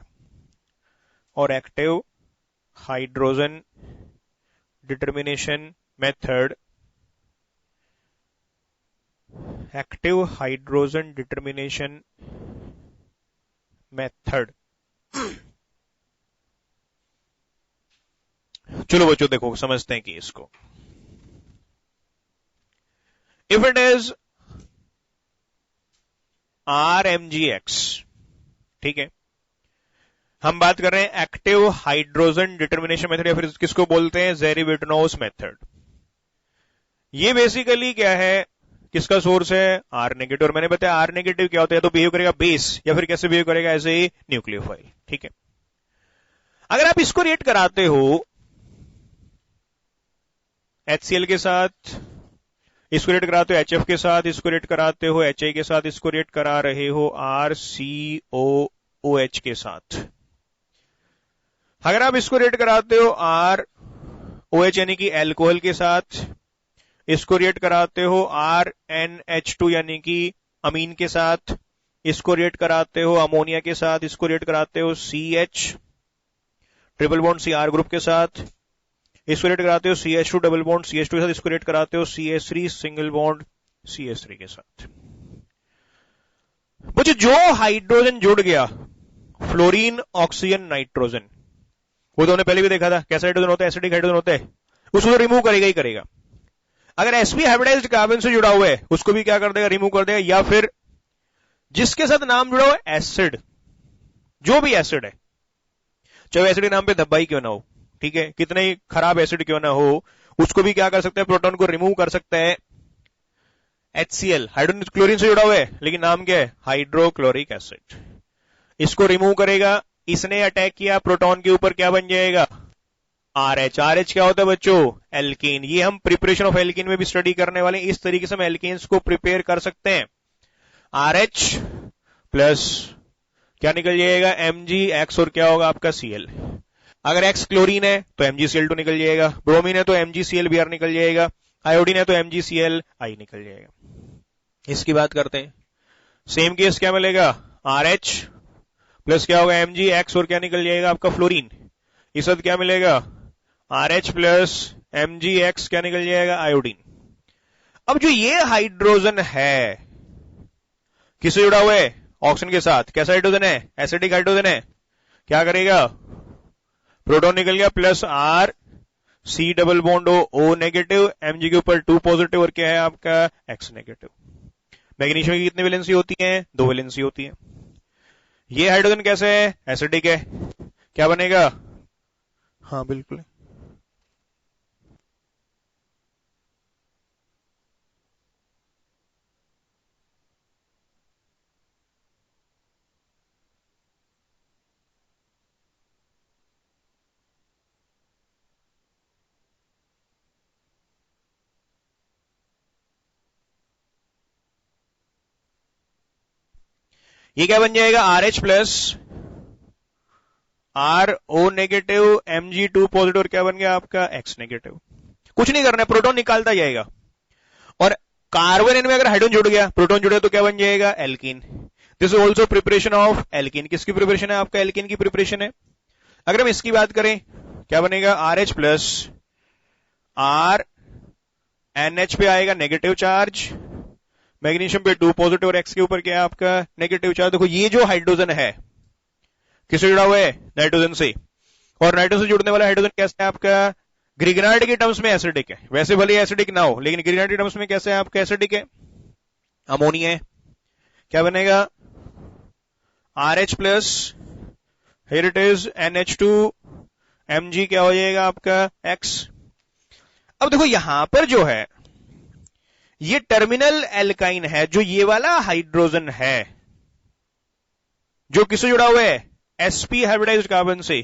चलो बच्चों देखो समझते हैं कि इसको. इफ इट इज RMgX, ठीक है, हम बात कर रहे हैं एक्टिव हाइड्रोजन डिटर्मिनेशन मेथड, या फिर किसको बोलते हैं Zary-Wittnows मेथड. ये बेसिकली क्या है, किसका सोर्स है, R नेगेटिव. और मैंने बताया R नेगेटिव क्या होता है, तो बिहेव करेगा बेस या फिर कैसे बिहेव करेगा, ऐसे ही न्यूक्लियोफाइल. ठीक है, अगर आप इसको रिएक्ट कराते हो HCl के साथ, इसको रिएक्ट कराते हो HF के साथ, इसको रिएक्ट कराते हो HI के साथ, इसको रिएक्ट करा रहे हो RCOOH के साथ. अगर आप इसको रिएक्ट कराते हो ROH यानी कि अल्कोहल के साथ, इसको रिएक्ट कराते हो RNH2 यानी कि अमीन के साथ, इसको रिएक्ट कराते हो अमोनिया के साथ, इसको रिएक्ट कराते हो CH triple bond CR group के साथ, इसको रिएक्ट कराते हो CH2 डबल बॉन्ड CH2 के साथ, इसको रिएक्ट कराते हो CH3 सिंगल बॉन्ड CH3 के साथ. मुझे जो हाइड्रोजन जुड़ गया, फ्लोरीन ऑक्सीजन नाइट्रोजन, वो तो हमने पहले भी देखा था कैसा हाइड्रोजन होता है, एसिडिक हाइड्रोजन होता है, उसको तो रिमूव करेगा ही करेगा. अगर sp हाइब्रिडाइज्ड कार्बन से जुड़ा हुआ है उसको भी क्या कर देगा, रिमूव कर देगा. या फिर जिसके साथ नाम जुड़ा हुआ है एसिड, जो भी एसिड है, चाहे एसिड नाम पे धब्बा ही क्यों ना हो, ठीक है, कितने ही खराब एसिड क्यों ना हो, उसको भी क्या कर सकते हैं, प्रोटॉन को रिमूव कर सकते हैं. HCl हाइड्रोजन क्लोरीन से जुड़ा हुआ है लेकिन नाम क्या है, हाइड्रोक्लोरिक एसिड, इसको रिमूव करेगा. इसने अटैक किया प्रोटॉन के ऊपर, क्या बन जाएगा, RH. RH क्या होता है बच्चों, एल्कीन. ये हम प्रिपरेशन ऑफ एल्कीन में भी स्टडी करने वाले हैं. इस तरीके से हम एल्कीन्स को प्रिपेयर कर सकते हैं. RH प्लस क्या निकल जाएगा, MgX, और क्या होगा आपका Cl. अगर X क्लोरीन है तो MgCl2 निकल जाएगा, ब्रोमीन है तो MgClBr निकल जाएगा, आयोडीन है तो MgClI निकल जाएगा. इसकी बात करते हैं. सेम केस क्या मिलेगा, RH प्लस क्या होगा MgX, और क्या निकल जाएगा आपका फ्लोरीन. इस वक्त क्या मिलेगा, RH प्लस MgX, क्या निकल जाएगा, आयोडीन. अब जो ये हाइड्रोजन है किससे जुड़ा हुआ है, ऑक्सीजन के साथ. कैसा हाइड्रोजन है, एसिडिक हाइड्रोजन है. क्या करेगा, प्रोटॉन निकल गया plus R C double bond O negative, Mg के ऊपर 2 पॉजिटिव, और क्या है आपका X नेगेटिव. मैग्नीशियम की कितनी वैलेंसी होती है, 2 वैलेंसी होती है. ये हाइड्रोजन कैसे है, एसिडिक है. क्या बनेगा, हाँ बिल्कुल, ये क्या बन जाएगा, RH plus RO negative, Mg2 positive, और क्या बन गया आपका X नेगेटिव. कुछ नहीं करना है, प्रोटॉन निकालता जाएगा. और कार्बन एन में अगर हाइड्रोजन जुड़ गया, प्रोटॉन जुड़े तो क्या बन जाएगा, alkene. This is also preparation of alkene. किसकी प्रिपरेशन है, आपका एल्कीन की प्रिपरेशन है. अगर हम इसकी बात करें, क्या बनेगा, RH प्लस RNH पे आएगा नेगेटिव चार्ज, मैग्नीशियम पे 2 पॉजिटिव, और X के ऊपर क्या है आपका नेगेटिव चार्ज. देखो ये जो हाइड्रोजन है किससे जुड़ा हुआ है, नाइट्रोजन से. और नाइट्रोजन से जुड़ने वाला हाइड्रोजन कैसा है आपका, ग्रिग्नार्ड के टर्म्स में एसिडिक है, वैसे भले एसिडिक ना हो लेकिन ग्रिग्नार्ड के टर्म्स में कैसे है आपका एसिडिक है, अमोनिया है। क्या बनेगा RH plus, here it is NH2, Mg क्या हो जाएगा आपका X। अब देखो यहां पर जो है ये टर्मिनल एल्काइन है, जो ये वाला हाइड्रोजन है जो किससे जुड़ा हुआ है sp हाइब्रिडाइज्ड कार्बन से,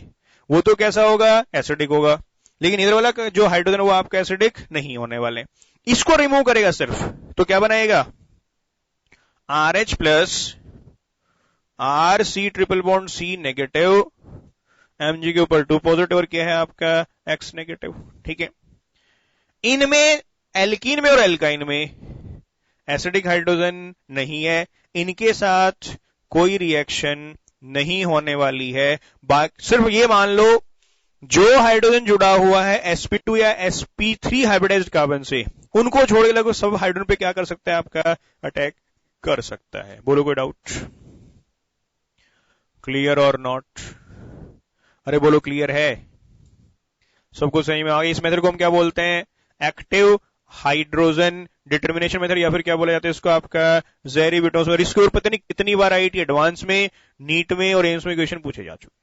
वो तो कैसा होगा एसिडिक होगा, लेकिन इधर वाला जो हाइड्रोजन है वो आपका एसिडिक नहीं होने वाले। इसको रिमूव करेगा सिर्फ तो क्या बनाएगा RH plus RC triple bond C negative, Mg के ऊपर 2 पॉजिटिव और क्या है आपका X नेगेटिव। ठीक है, इनमें एल्कीन में और एल्काइन में एसिडिक हाइड्रोजन नहीं है, इनके साथ कोई रिएक्शन नहीं होने वाली है। सिर्फ ये मान लो जो हाइड्रोजन जुड़ा हुआ है sp2 या sp3 हाइब्रिडाइज्ड कार्बन से, उनको छोड़ के लगभग सब हाइड्रोजन पे क्या कर सकता है आपका अटैक कर सकता है। बोलो कोई डाउट, क्लियर और नॉट? अरे बोलो क्लियर है, सबको सही में आ गया। इस मेथड को हम क्या बोलते हैं एक्टिव हाइड्रोजन डिटर्मिनेशन मेथड, या फिर क्या बोला जाता है इसको आपका ज़ेरी-विटोस। और इसके ऊपर पता नहीं कितनी बार आईआईटी एडवांस में, नीट में और एम्स में क्वेश्चन पूछे जा चुके।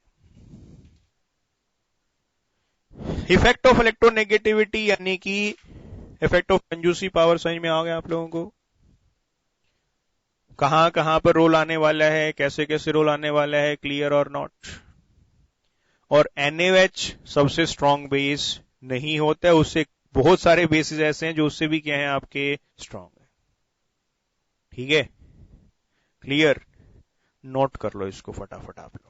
इफेक्ट ऑफ इलेक्ट्रोनेगेटिविटी यानी कि इफेक्ट ऑफ कंजूसी पावर समझ में आ गया आप लोगों को, कहां कहां पर रोल आने वाला है, कैसे कैसे रोल आने वाला है, क्लियर और नॉट? और NaOH सबसे स्ट्रॉन्ग बेस नहीं होता है, उससे बहुत सारे बेसिस ऐसे हैं जो उससे भी क्या है आपके स्ट्रॉन्ग है। ठीक है, क्लियर? नोट कर लो इसको फटाफट आप लोग।